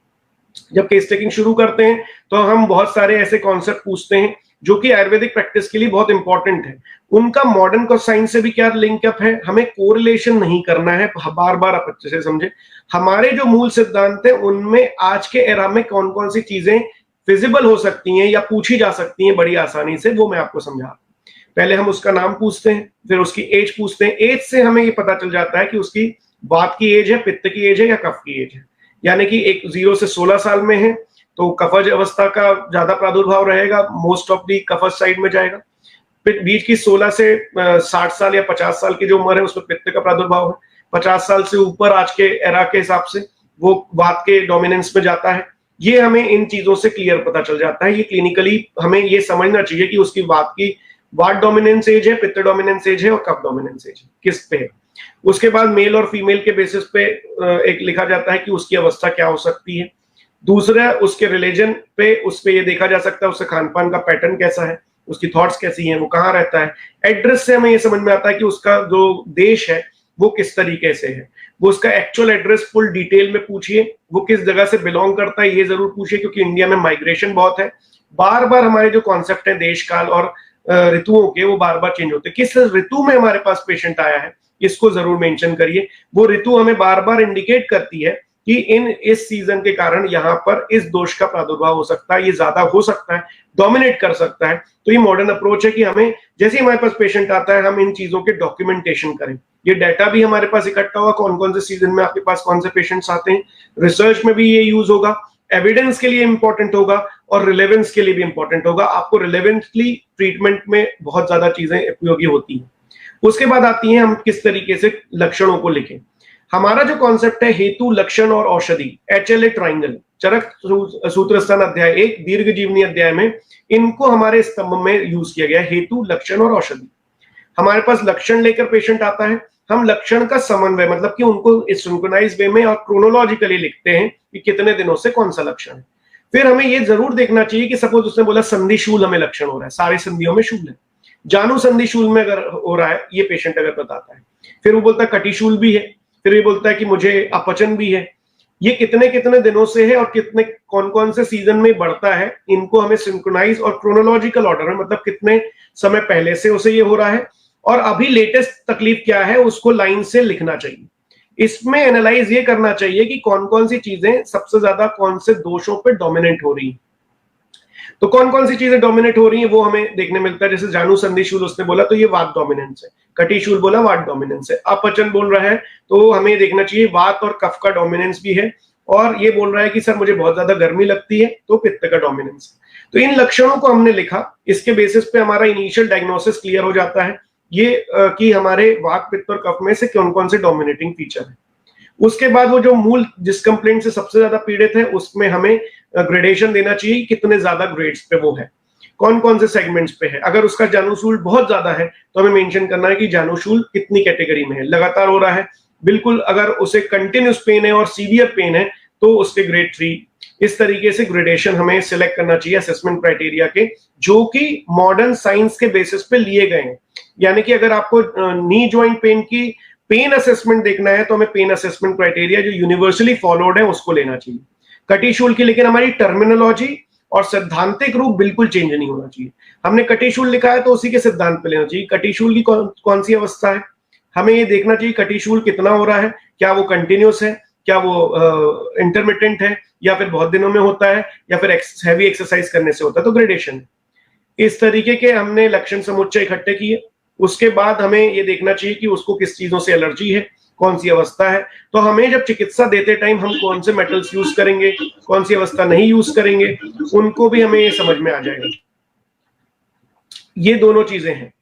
Speaker 1: जब केस टेकिंग शुरू करते हैं तो हम बहुत सारे ऐसे कॉन्सेप्ट पूछते हैं जो कि आयुर्वेदिक प्रैक्टिस के लिए बहुत इंपॉर्टेंट है। उनका मॉडर्न को साइंस से भी क्या लिंकअप है, हमें कोरिलेशन नहीं करना है, बार बार आप अच्छे से समझे। हमारे जो मूल सिद्धांत है उनमें आज के एरा में कौन कौन सी चीजें फिजिबल हो सकती हैं या पूछी जा सकती हैं बड़ी आसानी से, वो मैं आपको समझा। पहले हम उसका नाम पूछते हैं, फिर उसकी एज पूछते हैं। एज से हमें ये पता चल जाता है कि उसकी वात की एज है, पित्त की एज है या कफ की एज है। यानी कि एक 0 से 16 साल में है तो कफज अवस्था का ज्यादा प्रादुर्भाव रहेगा, मोस्ट ऑफ दी कफज साइड में जाएगा। फिर बीच की 16 से 60 साल या 50 साल की जो उम्र है उसमें पित्त का प्रादुर्भाव है। 50 साल से ऊपर आज के एरा के हिसाब से वो वात के डोमिनेंस में जाता है। ये हमें इन चीजों से क्लियर पता चल जाता है। ये क्लिनिकली हमें ये समझना चाहिए कि उसकी वात की वात डोमिनेंस एज है, पित्त डोमिनेंस एज है और कफ डोमिनेंस एज है, किस पे है। उसके बाद मेल और फीमेल के बेसिस पे एक लिखा जाता है कि उसकी अवस्था क्या हो सकती है। दूसरा, उसके रिलीजन पे उस पे ये देखा जा सकता है उसका खान पान का पैटर्न कैसा है, उसकी थॉट्स कैसी हैं, वो कहाँ रहता है। एड्रेस से हमें ये समझ में आता है कि उसका जो देश है वो किस तरीके से है। वो उसका एक्चुअल एड्रेस फुल डिटेल में पूछिए, वो किस जगह से बिलोंग करता है ये जरूर पूछिए, क्योंकि इंडिया में माइग्रेशन बहुत है। बार बार हमारे जो कॉन्सेप्ट है देश काल और ऋतुओं के, वो बार बार चेंज होते हैं। किस ऋतु में हमारे पास पेशेंट आया है इसको जरूर मेंशन करिए। वो ऋतु हमें बार बार इंडिकेट करती है कि इस सीजन के कारण यहाँ पर इस दोष का प्रादुर्भाव हो सकता है, ये ज्यादा हो सकता है, डोमिनेट कर सकता है। तो ये मॉडर्न अप्रोच है कि हमें जैसे ही हमारे पास पेशेंट आता है हम इन चीजों के डॉक्यूमेंटेशन करें। ये डाटा भी हमारे पास इकट्ठा होगा, कौन कौन से सीजन में आपके पास कौन से पेशेंट्स आते हैं। रिसर्च में भी ये यूज होगा, एविडेंस के लिए इंपॉर्टेंट होगा और रिलेवेंस के लिए भी इंपॉर्टेंट होगा। आपको रिलेवेंटली ट्रीटमेंट में बहुत ज्यादा चीजें उपयोगी होती हैं। उसके बाद आती हैं हम किस तरीके से लक्षणों को लिखें। हमारा जो कॉन्सेप्ट है हेतु, लक्षण और औषधि, HLA ट्राइंगल, चरक सूत्रस्थान अध्याय 1 दीर्घ जीवनी अध्याय में इनको हमारे स्तंभ में यूज किया गया है, हेतु, लक्षण और औषधि। हमारे पास लक्षण लेकर पेशेंट आता है, हम लक्षण का समन्वय मतलब कि उनको सिंक्रोनाइज वे में और क्रोनोलॉजिकली लिखते हैं कि कितने दिनों से कौन सा लक्षण है। फिर हमें ये जरूर देखना चाहिए कि सपोज उसने बोला संधिशूल हमें लक्षण हो रहा है, सारे संधियों में शूल है, जानू संधिशूल में अगर हो रहा है ये पेशेंट अगर बताता है। फिर वो बोलता है कटिशूल भी है, फिर ये बोलता है कि मुझे अपचन भी है। ये कितने कितने दिनों से है और कितने कौन कौन से सीजन में बढ़ता है, इनको हमें सिंक्रोनाइज और क्रोनोलॉजिकल ऑर्डर में मतलब कितने समय पहले से उसे ये हो रहा है और अभी लेटेस्ट तकलीफ क्या है उसको लाइन से लिखना चाहिए। इसमें एनालाइज ये करना चाहिए कि कौन कौन सी चीजें सबसे ज्यादा कौन से दोषों पे डोमिनेट हो रही है। तो कौन कौन सी चीजें डोमिनेट हो रही हैं वो हमें देखने मिलता है। जैसे जानू संधिशूल उसने बोला तो ये वात डोमिनेंस है, कटिशूल बोला वात डोमिनेंस है, अपचन बोल रहा है तो हमें देखना चाहिए वात और कफ का डोमिनेंस भी है, और ये बोल रहा है कि सर मुझे बहुत ज्यादा गर्मी लगती है तो पित्त का डोमिनेंस है। तो इन लक्षणों को हमने लिखा, इसके बेसिस पे हमारा इनिशियल डायग्नोसिस क्लियर हो जाता है ये कि हमारे वात, पित्त और कफ में से कौन कौन से डोमिनेटिंग फीचर है। उसके बाद वो जो मूल जिस कंप्लेंट से सबसे ज्यादा पीड़ित है उसमें हमें ग्रेडेशन देना चाहिए, कितने ज्यादा ग्रेड्स पे वो है, कौन कौन से सेगमेंट्स पे है। अगर उसका जानूशूल बहुत ज्यादा है तो हमें मेंशन करना है कि जानूशूल कितनी कैटेगरी में है, लगातार हो रहा है, बिल्कुल अगर उसे कंटिन्यूस पेन है और सीवियर पेन है तो उसके ग्रेड 3। इस तरीके से ग्रेडेशन हमें सिलेक्ट करना चाहिए असेसमेंट क्राइटेरिया के, जो कि मॉडर्न साइंस के बेसिस पे लिए गए हैं। यानी कि अगर आपको नी जॉइंट पेन की पेन असेसमेंट देखना है तो हमें पेन असेसमेंट क्राइटेरिया जो यूनिवर्सली फॉलोड है उसको लेना चाहिए। कटिशूल की लेकिन हमारी टर्मिनोलॉजी और सैद्धांतिक रूप बिल्कुल चेंज नहीं होना चाहिए। हमने कटिशूल लिखा है तो उसी के सिद्धांत पे लेना चाहिए। कटिशूल की कौन सी अवस्था है, हमें ये देखना चाहिए कटिशूल कितना हो रहा है, क्या वो कंटिन्यूस है, क्या वो इंटरमिटेंट है, या फिर बहुत दिनों में होता है, या फिर हैवी एक्सरसाइज करने से होता है, तो ग्रेडेशन। इस तरीके के हमने लक्षण समुच्चय इकट्ठे किए। उसके बाद हमें ये देखना चाहिए कि उसको किस चीजों से एलर्जी है, कौन सी अवस्था है। तो हमें जब चिकित्सा देते टाइम हम कौन से मेटल्स यूज करेंगे, कौन सी अवस्था नहीं यूज करेंगे, उनको भी हमें ये समझ में आ जाएगा। ये दोनों चीजें हैं।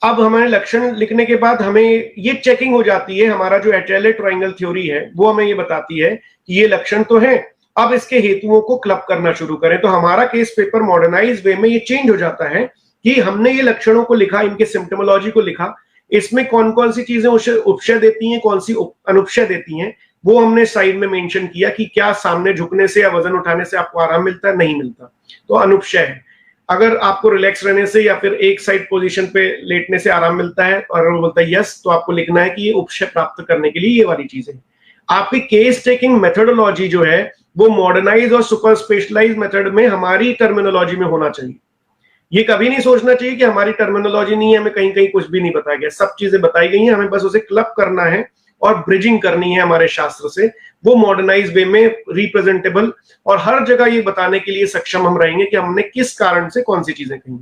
Speaker 1: अब हमारे लक्षण लिखने के बाद हमें ये चेकिंग हो जाती है, हमारा जो HLA ट्रायंगल थ्योरी है वो हमें ये बताती है कि ये लक्षण तो है, अब इसके हेतुओं को क्लब करना शुरू करें। तो हमारा केस पेपर मॉडर्नाइज वे में ये चेंज हो जाता है कि हमने ये लक्षणों को लिखा, इनके सिम्टोमोलॉजी को लिखा, इसमें कौन कौन सी चीजें उपशय देती हैं, कौन सी अनुपशय देती हैं, वो हमने साइड में मेंशन किया कि क्या सामने झुकने से या वजन उठाने से आपको आराम मिलता है, नहीं मिलता, तो अनुपशय है। अगर आपको रिलैक्स रहने से या फिर एक साइड पोजीशन पे लेटने से आराम मिलता है और वो बोलता है यस, तो आपको लिखना है कि ये उपशय प्राप्त करने के लिए ये वाली चीजें। आपकी केस टेकिंग मेथोडोलॉजी जो है वो मॉडर्नाइज और सुपर स्पेशलाइज मेथड में हमारी टर्मिनोलॉजी में होना चाहिए। ये कभी नहीं सोचना चाहिए कि हमारी टर्मिनोलॉजी नहीं है, हमें कहीं कहीं कुछ भी नहीं बताया गया, सब चीजें बताई गई हैं, हमें बस उसे क्लब करना है और ब्रिजिंग करनी है हमारे शास्त्र से, वो मॉडर्नाइज वे में रिप्रेजेंटेबल और हर जगह ये बताने के लिए सक्षम हम रहेंगे कि हमने किस कारण से कौन सी चीजें कही।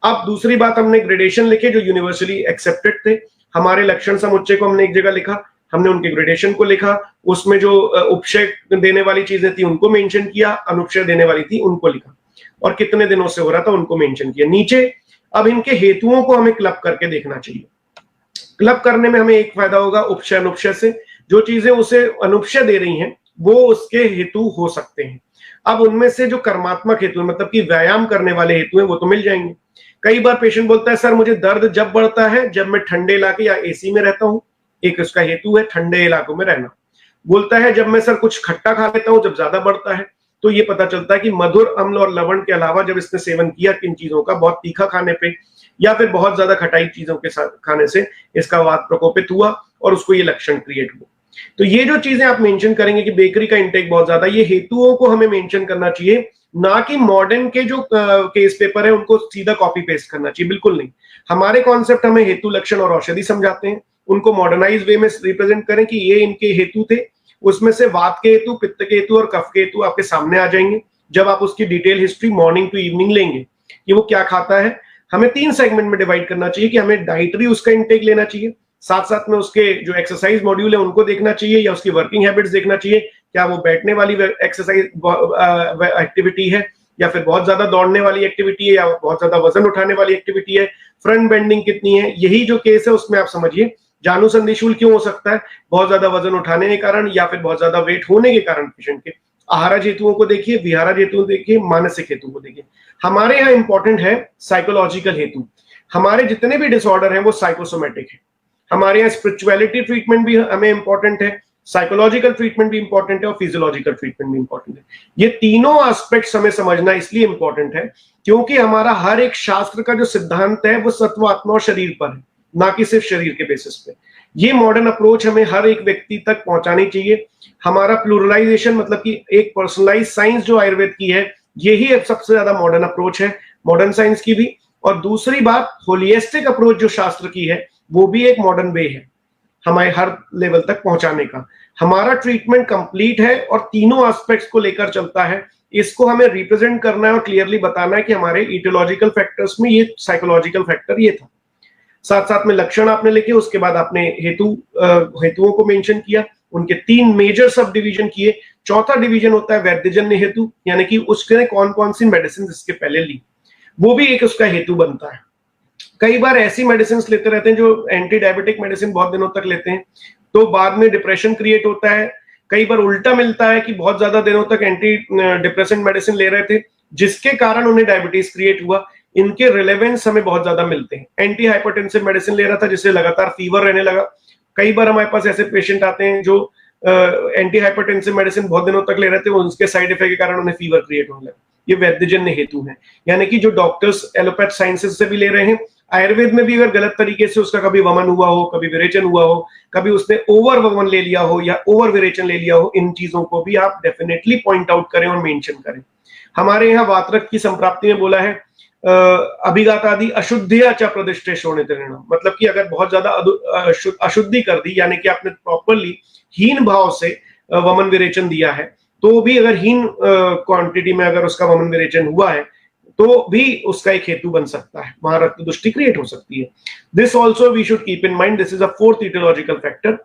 Speaker 1: अब दूसरी बात, हमने ग्रेडेशन लिखे जो यूनिवर्सली एक्सेप्टेड थे। हमारे लक्षण समुच्चय को हमने एक जगह लिखा, हमने उनके ग्रेडेशन को लिखा, उसमें जो उपशय देने वाली चीजें थी उनको मेंशन किया, अनुपशय देने वाली थी उनको लिखा, और कितने दिनों से हो रहा था उनको मेंशन किया। नीचे अब इनके हेतुओं को हमें क्लब करके देखना चाहिए। क्लब करने में हमें एक फायदा होगा उपशय अनुपशय से, जो चीजें उसे अनुपशय दे रही हैं वो उसके हेतु हो सकते हैं। अब उनमें से जो कर्मात्मक हेतु मतलब कि व्यायाम करने वाले हेतु हैं वो तो मिल जाएंगे, कई बार पेशेंट बोलता है सर मुझे दर्द जब बढ़ता है जब मैं ठंडे इलाके या एसी में रहता हूं, एक उसका हेतु है ठंडे इलाकों में रहना। बोलता है जब मैं सर कुछ खट्टा खा लेता हूं जब ज्यादा बढ़ता है। तो ये पता चलता है कि मधुर, अम्ल और लवण के अलावा जब इसने सेवन किया किन चीजों का, बहुत तीखा खाने पे या फिर बहुत ज्यादा खटाई चीजों के साथ खाने से इसका वात प्रकोपित हुआ और उसको ये लक्षण क्रिएट हुआ। तो ये जो चीजें आप मेंशन करेंगे कि बेकरी का इंटेक बहुत ज्यादा, ये हेतुओं को हमें मेंशन करना चाहिए, ना कि मॉडर्न के जो केस पेपर है उनको सीधा कॉपी पेस्ट करना चाहिए, बिल्कुल नहीं। हमारे कॉन्सेप्ट हमें हेतु, लक्षण और औषधि समझाते हैं, उनको मॉडर्नाइज वे में रिप्रेजेंट करें कि ये इनके हेतु थे, उसमें से वात के हेतु, पित्त के हेतु और कफ के हेतु आपके सामने आ जाएंगे जब आप उसकी detail history morning to evening लेंगे कि वो क्या खाता है। हमें 3 सेगमेंट में डिवाइड करना चाहिए कि हमें डाइटरी उसका इंटेक लेना चाहिए, साथ साथ में उसके जो एक्सरसाइज मॉड्यूल है उनको देखना चाहिए या उसकी वर्किंग हैबिट्स देखना चाहिए, क्या वो बैठने वाली एक्सरसाइज एक्टिविटी है या फिर बहुत ज्यादा दौड़ने वाली एक्टिविटी है या बहुत ज्यादा वजन उठाने वाली एक्टिविटी है, फ्रंट बेंडिंग कितनी है। यही जो केस है उसमें आप समझिए जानुसंधिशूल क्यों हो सकता है, बहुत ज्यादा वजन उठाने के कारण या फिर बहुत ज्यादा वेट होने के कारण पेशेंट के। आहारज हेतुओं को देखिए, विहारज हेतुओं देखिए, मानसिक हेतु को देखिए। हमारे यहाँ इंपॉर्टेंट है साइकोलॉजिकल हेतु। हमारे जितने भी डिसऑर्डर हैं वो साइकोसोमेटिक है। हमारे यहाँ स्पिरिचुअलिटी ट्रीटमेंट भी हमें इंपॉर्टेंट है, साइकोलॉजिकल ट्रीटमेंट भी इंपॉर्टेंट है और फिजियोलॉजिकल ट्रीटमेंट भी इंपॉर्टेंट है। ये तीनों एस्पेक्ट्स हमें समझना इसलिए इंपॉर्टेंट है क्योंकि हमारा हर एक शास्त्र का जो सिद्धांत है वो सत्व, आत्मा और शरीर पर है, ना कि सिर्फ शरीर के बेसिस पे। ये मॉडर्न अप्रोच हमें हर एक व्यक्ति तक पहुंचानी चाहिए। हमारा प्लूरलाइजेशन मतलब कि एक पर्सनलाइज साइंस जो आयुर्वेद की है, यही सबसे ज्यादा मॉडर्न अप्रोच है, मॉडर्न साइंस की भी। और दूसरी बात, होलिस्टिक अप्रोच जो शास्त्र की है वो भी एक मॉडर्न वे है हमारे हर लेवल तक पहुंचाने का। हमारा ट्रीटमेंट कंप्लीट है और तीनों एस्पेक्ट्स को लेकर चलता है। इसको हमें रिप्रेजेंट करना है और क्लियरली बताना है कि हमारे इटियोलॉजिकल फैक्टर्स में ये साइकोलॉजिकल फैक्टर ये था। साथ साथ में लक्षण आपने लिखे, उसके बाद आपने हेतुओं को मेंशन किया, उनके 3 मेजर सब डिवीजन किए। चौथा डिवीजन होता है वैद्यजन्य हेतु, यानी कि उसने कौन कौन सी मेडिसिन इसके पहले ली, वो भी एक उसका हेतु बनता है। कई बार ऐसी मेडिसिन लेते रहते हैं जो एंटी डायबिटिक मेडिसिन बहुत दिनों तक लेते हैं, तो बाद में डिप्रेशन क्रिएट होता है। कई बार उल्टा मिलता है कि बहुत ज्यादा दिनों तक एंटी डिप्रेसेंट मेडिसिन ले रहे थे जिसके कारण उन्हें डायबिटीज क्रिएट हुआ। इनके रिलेवेंस हमें बहुत ज्यादा मिलते हैं। एंटी हाइपरटेंसिव मेडिसिन ले रहा था जिससे लगातार फीवर रहने लगा। कई बार हमारे पास ऐसे पेशेंट आते हैं जो एंटी हाइपरटेंसिव मेडिसिन बहुत दिनों तक ले रहे थे, उनके साइड इफेक्ट के कारण उन्हें फीवर क्रिएट होने लगा। ये वैद्यजन्य हेतु है, यानी कि जो डॉक्टर्स एलोपैथ साइंसेज से भी ले रहे हैं, आयुर्वेद में भी अगर गलत तरीके से उसका कभी वमन हुआ हो, कभी विरेचन हुआ हो, कभी उसने ओवर वमन ले लिया हो या ओवर विरेचन ले लिया हो, इन चीजों को भी आप डेफिनेटली पॉइंट आउट करें और मेंशन करें। हमारे यहाँ वातरक की संप्राप्ति में बोला है अभिघातादि अशुद्धिया च प्रतिष्ठे शोणितरिणाम, मतलब कि अगर बहुत ज्यादा अशुद्धि कर दी, यानी कि आपने प्रॉपरली हीन भाव से वमन विरेचन दिया है, तो भी अगर हीन क्वांटिटी में अगर उसका वमन विरेचन हुआ है तो भी उसका एक हेतु बन सकता है, वहां रक्त दुष्टि क्रिएट हो सकती है। This also we should keep in mind, this is a 4th aetiological factor.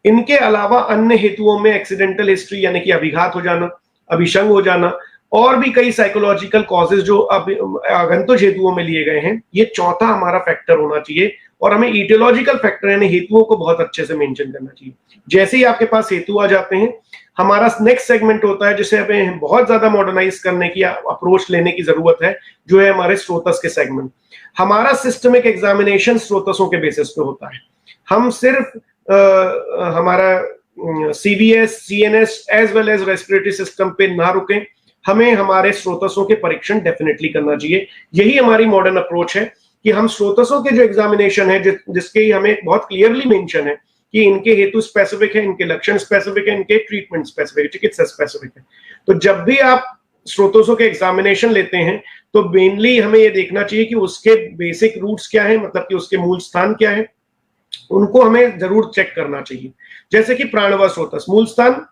Speaker 1: इनके अलावा अन्य हेतुओं में एक्सीडेंटल हिस्ट्री यानी कि अभिघात हो जाना, अभिशंग हो जाना और भी कई साइकोलॉजिकल कॉजेज जो आगंतुक हेतुओं में लिए गए हैं, ये चौथा हमारा फैक्टर होना चाहिए। और हमें इटियोलॉजिकल फैक्टर यानी हेतुओं को बहुत अच्छे से मेंशन करना चाहिए। जैसे ही आपके पास हेतु आ जाते हैं, हमारा नेक्स्ट सेगमेंट होता है जिसे हमें बहुत ज्यादा मॉडर्नाइज करने की अप्रोच लेने की जरूरत है, जो है हमारे स्रोतस के सेगमेंट। हमारा सिस्टमिक एग्जामिनेशन स्रोतसों के बेसिस पे होता है। हम सिर्फ हमारा CBS, CNS as well as respiratory system पे ना रुकें, हमें हमारे स्रोतसों के परीक्षण डेफिनेटली करना चाहिए। यही हमारी मॉडर्न अप्रोच है कि हम स्रोतसों के जो एग्जामिनेशन है, जिसके हमें बहुत क्लियरली मेंशन है कि इनके हेतु स्पेसिफिक है, इनके लक्षण स्पेसिफिक है, इनके ट्रीटमेंट स्पेसिफिक है, चिकित्सा स्पेसिफिक है। तो जब भी आप स्रोतसों के एग्जामिनेशन लेते हैं तो मेनली हमें ये देखना चाहिए कि उसके बेसिक रूट्स क्या है, मतलब कि उसके मूल स्थान क्या है, उनको हमें जरूर चेक करना चाहिए। जैसे कि प्राणव स्रोतस, मूल स्थान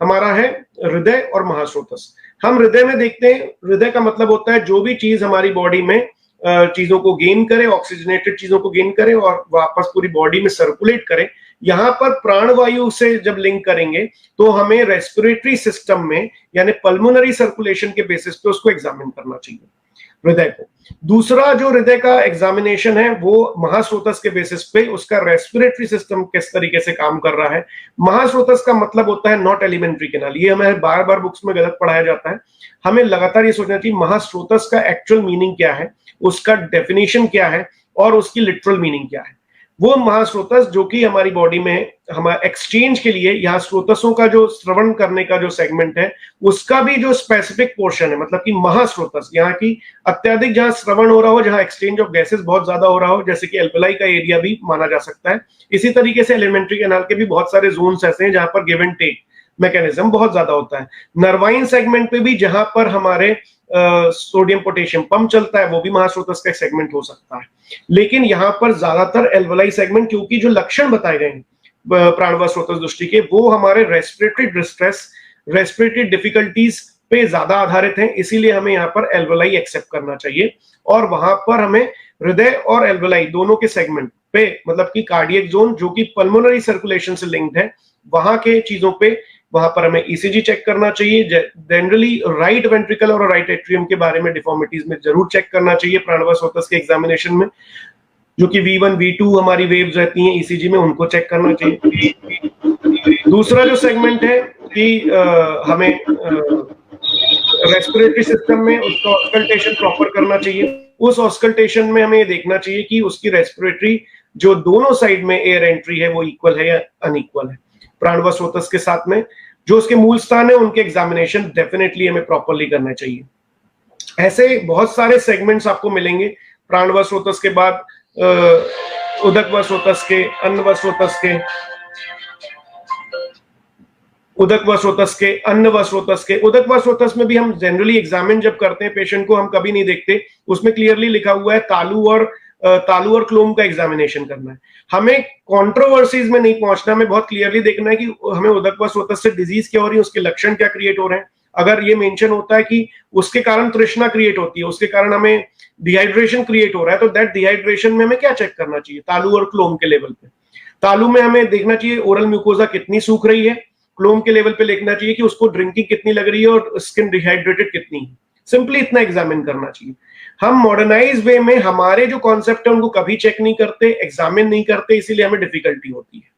Speaker 1: हमारा है हृदय और महास्रोतस। हम हृदय में देखते हैं, हृदय का मतलब होता है जो भी चीज हमारी बॉडी में चीजों को गेन करे, ऑक्सीजनेटेड चीजों को गेन करे और वापस पूरी बॉडी में सर्कुलेट करे। यहाँ पर प्राणवायु से जब लिंक करेंगे तो हमें रेस्पिरेटरी सिस्टम में यानी पल्मोनरी सर्कुलेशन के बेसिस पे उसको एग्जामिन करना चाहिए। हृदय को। दूसरा जो हृदय का एग्जामिनेशन है वो महास्रोतस के बेसिस पे उसका रेस्पिरेटरी सिस्टम किस तरीके से काम कर रहा है। महास्रोतस का मतलब होता है नॉट एलिमेंट्री कैनाल, ये हमें बार बार बुक्स में गलत पढ़ाया जाता है। हमें लगातार ये सोचना चाहिए महास्रोतस का एक्चुअल मीनिंग क्या है, उसका डेफिनेशन क्या है और उसकी लिटरल मीनिंग क्या है। वो महास्रोतस जो कि हमारी बॉडी में हमारे एक्सचेंज के लिए, यहाँ स्रोतसों का जो श्रवण करने का जो सेगमेंट है उसका भी जो स्पेसिफिक पोर्शन है, मतलब कि महास्रोतस यहाँ की अत्यधिक जहाँ श्रवण हो रहा हो, जहाँ एक्सचेंज ऑफ गैसेस बहुत ज्यादा हो रहा हो, जैसे कि एल्वेलाई का एरिया भी माना जा सकता है। इसी तरीके से एलिमेंट्री कैनाल के भी बहुत सारे जोन्स ऐसे हैं जहां पर गिव एंड टेक मैकेनिज्म बहुत ज्यादा होता है। नर्वाइन सेगमेंट पे भी जहां पर हमारे सोडियम पोटेशियम पंप चलता है वो भी महास्रोतस का एक सेगमेंट हो सकता है। लेकिन यहाँ पर ज्यादातर एल्वेलाई सेगमेंट, क्योंकि जो लक्षण बताए गए हैं प्राणवायु स्रोतस दृष्टि के वो हमारे रेस्पिरेटरी डिस्ट्रेस, रेस्पिरेटरी डिफिकल्टीज पे ज्यादा आधारित हैं, इसीलिए हमें यहाँ पर एल्वेलाई एक्सेप्ट करना चाहिए। और वहां पर हमें हृदय और एल्वेलाई दोनों के सेगमेंट पे, मतलब कि कार्डियक जोन जो कि पल्मोनरी सर्कुलेशन से लिंक्ड है, वहां के चीजों पे वहां पर हमें ईसीजी चेक करना चाहिए। जनरली राइट वेंट्रिकल और राइट एट्रियम के बारे में डिफॉर्मिटीज में जरूर चेक करना चाहिए प्राणवायु स्रोतस के एग्जामिनेशन में, जो कि V1 V2 हमारी वेव्स रहती हैं ईसीजी में, उनको चेक करना चाहिए। दूसरा जो सेगमेंट है कि हमें रेस्पिरेटरी सिस्टम में उसका ऑस्कल्टेशन प्रॉपर करना चाहिए। उस ऑस्कल्टेशन में हमें देखना चाहिए कि उसकी रेस्पिरेटरी जो दोनों साइड में एयर एंट्री है वो इक्वल है या अनइक्वल है। प्राणवायु स्रोतस के साथ में जो उसके मूल स्थान है उनके एग्जामिनेशन डेफिनेटली हमें प्रॉपरली करना चाहिए। ऐसे बहुत सारे सेगमेंट्स आपको मिलेंगे प्राणवायु स्रोतस के बाद, उदकवायु स्रोतस के, अन्नवायु स्रोतस के, उदकवायु स्रोतस के, अन्नवायु स्रोतस के। उदकवायु स्रोतस में भी हम जनरली एग्जामिन जब करते हैं पेशेंट को, हम कभी नहीं देखते, उसमें क्लियरली लिखा हुआ है तालु और क्लोम का एग्जामिनेशन करना है। हमें कंट्रोवर्सीज में नहीं पहुंचना, हमें बहुत क्लियरली देखना है कि हमें उदकवायु स्रोतस से डिजीज क्या हो रही है, उसके लक्षण क्या क्रिएट हो रहे हैं। अगर ये मेंशन होता है कि उसके कारण तृष्णा क्रिएट होती है, उसके कारण हमें डिहाइड्रेशन क्रिएट हो रहा है, तो दैट डिहाइड्रेशन में हमें क्या चेक करना चाहिए तालु और क्लोम के लेवल पे। तालु में हमें देखना चाहिए ओरल म्यूकोजा कितनी सूख रही है, क्लोम के लेवल पे लिखना चाहिए कि उसको ड्रिंकिंग कितनी लग रही है और स्किन डिहाइड्रेटेड कितनी है। सिंपली इतना एग्जामिन करना चाहिए। हम मॉडर्नाइज वे में हमारे जो कॉन्सेप्ट है उनको कभी चेक नहीं करते, एग्जामिन नहीं करते, इसीलिए हमें डिफिकल्टी होती है।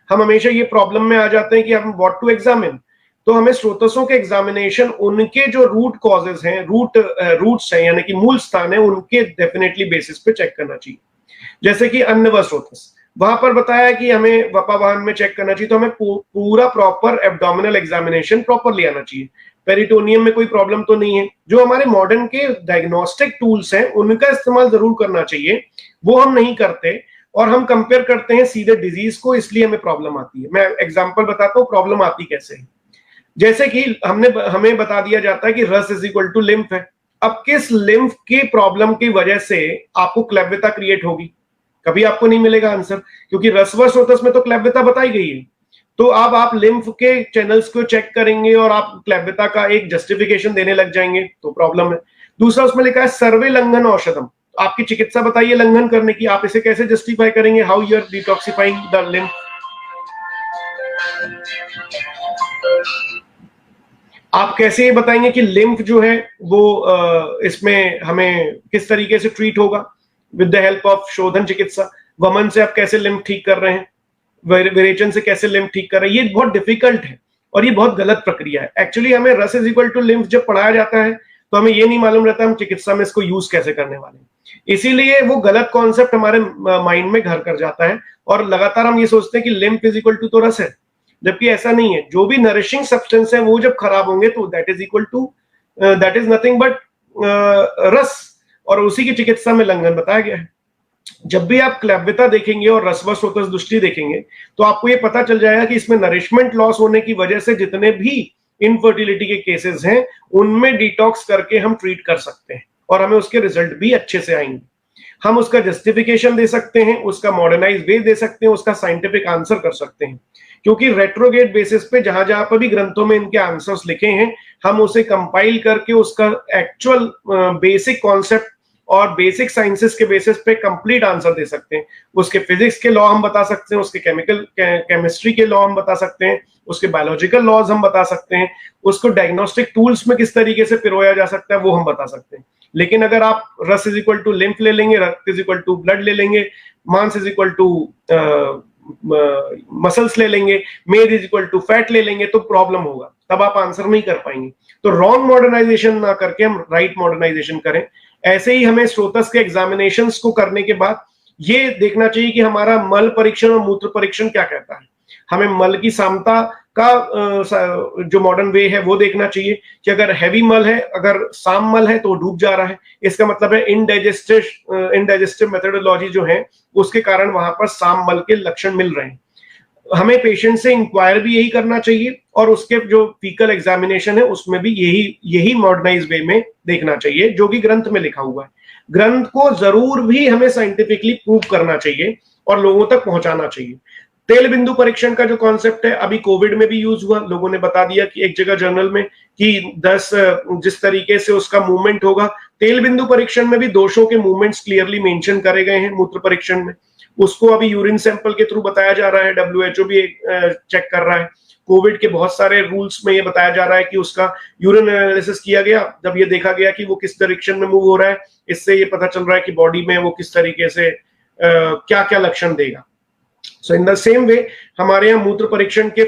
Speaker 1: हम हमेशा ये प्रॉब्लम में आ जाते हैं कि हम व्हाट टू एग्जामिन, तो हमें स्रोतसों के एग्जामिनेशन उनके जो रूट कॉजेज हैं, रूट्स हैं यानी कि मूल स्थान है, उनके डेफिनेटली बेसिस पे चेक करना चाहिए। जैसे कि अन्नवायु स्रोतस, वहां पर बताया कि हमें वपावाहन में चेक करना चाहिए, तो हमें पूरा प्रॉपर एब्डोमिनल एग्जामिनेशन प्रॉपरली आना चाहिए। पेरिटोनियम में कोई प्रॉब्लम तो नहीं है। जो हमारे मॉडर्न के डायग्नोस्टिक टूल्स हैं उनका इस्तेमाल जरूर करना चाहिए, वो हम नहीं करते और हम कंपेयर करते हैं सीधे डिजीज को, इसलिए हमें प्रॉब्लम आती है। मैं एग्जांपल बताता हूँ प्रॉब्लम आती कैसे है। जैसे कि हमें बता दिया जाता है कि रस इज इक्वल टू लिम्फ है। अब किस लिम्फ की प्रॉब्लम की वजह से आपको क्लैब्यता क्रिएट होगी, कभी आपको नहीं मिलेगा आंसर, क्योंकि रसवह स्रोतस में तो क्लैब्यता बताई गई है। तो अब आप लिम्फ के चैनल्स को चेक करेंगे और आप क्लैब्यता का एक जस्टिफिकेशन देने लग जाएंगे, तो प्रॉब्लम है। दूसरा उसमें लिखा है सर्वे लंघन औषधम, आपकी चिकित्सा बताइए लंघन करने की, आप इसे कैसे जस्टिफाई करेंगे, how you are detoxifying the lymph. आप कैसे ये बताएंगे कि लिम्फ जो है वो इसमें हमें किस तरीके से ट्रीट होगा विद द हेल्प ऑफ शोधन चिकित्सा। वमन से आप कैसे लिम्फ ठीक कर रहे हैं, विरेचन से कैसे लिम्फ ठीक कर रहे हैं, ये बहुत डिफिकल्ट है और ये बहुत गलत प्रक्रिया है। एक्चुअली हमें रस इज इक्वल टू लिम्फ जब पढ़ाया जाता है तो हमें ये नहीं मालूम रहता हम चिकित्सा में इसको यूज कैसे करने वाले हैं, इसीलिए वो गलत कॉन्सेप्ट हमारे माइंड में घर कर जाता है और लगातार हम ये सोचते हैं कि लिम्फ इज इक्वल टू तो रस है, जबकि ऐसा नहीं है। जो भी नरिशिंग सब्सटेंस है वो जब खराब होंगे तो that is equal to that is nothing but ras, और उसी की चिकित्सा में लंघन बताया गया है। जब भी आप क्लैब्यता देखेंगे और रसवह स्रोतस दृष्टि देखेंगे तो आपको ये पता चल जाएगा कि इसमें नरिशमेंट लॉस होने की वजह से जितने भी इनफर्टिलिटी के केसेस हैं उनमें डिटॉक्स करके हम ट्रीट कर सकते हैं और हमें उसके रिजल्ट भी अच्छे से आएंगे। हम उसका जस्टिफिकेशन दे सकते हैं, उसका मॉडर्नाइज वे दे सकते हैं, उसका साइंटिफिक आंसर कर सकते हैं, क्योंकि रेट्रोगेट बेसिस पे जहां जहां पर भी ग्रंथों में इनके आंसर्स लिखे हैं हम उसे कंपाइल करके उसका एक्चुअल बेसिक कॉन्सेप्ट और बेसिक साइंसेस के बेसिस पे कंप्लीट आंसर दे सकते हैं। उसके फिजिक्स के लॉ हम बता सकते हैं, उसके केमिस्ट्री के लॉ हम बता सकते हैं, उसके बायोलॉजिकल लॉज हम बता सकते हैं, उसको डायग्नोस्टिक टूल्स में किस तरीके से पिरोया जा सकता है वो हम बता सकते हैं। लेकिन अगर आप रस इज इक्वल टू लिम्फ ले लेंगे, रक्त इज इक्वल टू ब्लड ले लेंगे, मांस इज इक्वल टू मसल्स ले लेंगे, मेद इज इक्वल टू फैट ले लेंगे, तो प्रॉब्लम होगा, तब आप आंसर नहीं कर पाएंगे। तो रॉन्ग मॉडर्नाइजेशन ना करके हम राइट मॉडर्नाइजेशन करें। ऐसे ही हमें स्रोतस के एग्जामिनेशंस को करने के बाद ये देखना चाहिए कि हमारा मल परीक्षण और मूत्र परीक्षण क्या कहता है। हमें मल की सामता का जो मॉडर्न वे है वो देखना चाहिए कि अगर हैवी मल है, अगर साम मल है तो डूब जा रहा है, इसका मतलब है इनडाइजेस्टिव मेथोडोलॉजी जो है उसके कारण वहां पर साम मल के लक्षण मिल रहे हैं। हमें पेशेंट से इंक्वायर भी यही करना चाहिए और उसके जो फीकल एग्जामिनेशन है उसमें भी यही मॉडर्नाइज वे में देखना चाहिए जो कि ग्रंथ में लिखा हुआ है। ग्रंथ को जरूर भी हमें साइंटिफिकली प्रूव करना चाहिए और लोगों तक पहुंचाना चाहिए। तेल बिंदु परीक्षण का जो कॉन्सेप्ट है अभी कोविड में भी यूज हुआ, लोगों ने बता दिया कि एक जगह जर्नल में कि 10 जिस तरीके से उसका मूवमेंट होगा, तेल बिंदु परीक्षण में भी दोषों के मूवमेंट्स क्लियरली मेंशन करे गए हैं मूत्र परीक्षण में। उसको अभी यूरिन सैंपल के थ्रू बताया जा रहा है, WHO भी चेक कर रहा है। कोविड के बहुत सारे रूल्स में ये बताया जा रहा है कि उसका यूरिन एनालिसिस किया गया, जब ये देखा गया कि वो किस डायरेक्शन में मूव हो रहा है, इससे ये पता चल रहा है कि बॉडी में वो किस तरीके से क्या क्या लक्षण देगा। सो इन द सेम वे हमारे यहाँ मूत्र परीक्षण के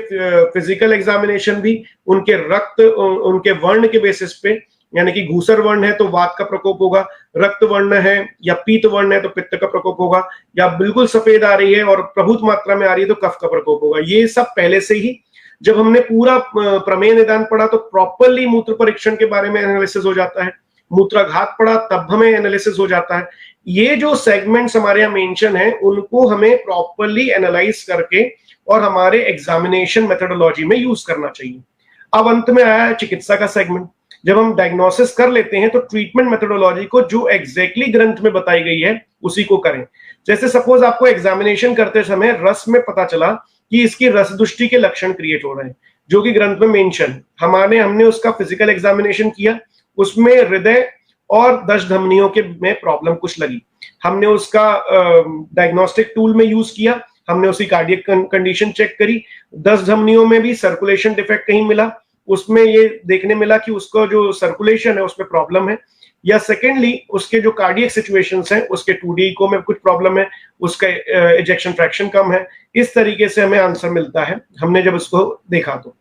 Speaker 1: फिजिकल एग्जामिनेशन भी उनके रक्त, उनके वर्ण के बेसिस पे, यानी कि घूसर वर्ण है तो वात का प्रकोप होगा, रक्त वर्ण है या पीत वर्ण है तो पित्त का प्रकोप होगा, या बिल्कुल सफेद आ रही है और प्रभुत मात्रा में आ रही है तो कफ का प्रकोप होगा। ये सब पहले से ही जब हमने पूरा प्रमेय निदान पढ़ा तो प्रॉपरली मूत्र परीक्षण के बारे में एनालिसिस हो जाता है, मूत्राघात पढ़ा तब हमें एनालिसिस हो जाता है। ये जो सेगमेंट्स हमारे यहाँ मेंशन है उनको हमें प्रॉपरली एनालाइज करके और हमारे एग्जामिनेशन मेथोडोलॉजी में यूज करना चाहिए। अब अंत में आया है चिकित्सा का सेगमेंट। जब हम डायग्नोसिस कर लेते हैं तो ट्रीटमेंट मेथोडोलॉजी को जो एग्जैक्टली ग्रंथ में बताई गई है उसी को करें। जैसे सपोज आपको एग्जामिनेशन करते समय रस में पता चला कि इसकी रसदुष्टि के लक्षण क्रिएट हो रहे हैं जो कि ग्रंथ में मेंशन, हमने उसका फिजिकल एग्जामिनेशन किया, उसमें हृदय और दश धमनियों के में प्रॉब्लम कुछ लगी, हमने उसका डायग्नोस्टिक टूल में यूज किया, हमने उसकी कार्डियक कंडीशन चेक करी, 10 धमनियों में भी सर्कुलेशन डिफेक्ट कहीं मिला, उसमें ये देखने मिला कि उसका जो सर्कुलेशन है उसमें प्रॉब्लम है, या सेकेंडली उसके जो कार्डियक सिचुएशंस हैं उसके 2D इको में कुछ प्रॉब्लम है, उसका इजेक्शन फ्रैक्शन कम है। इस तरीके से हमें आंसर मिलता है हमने जब उसको देखा। तो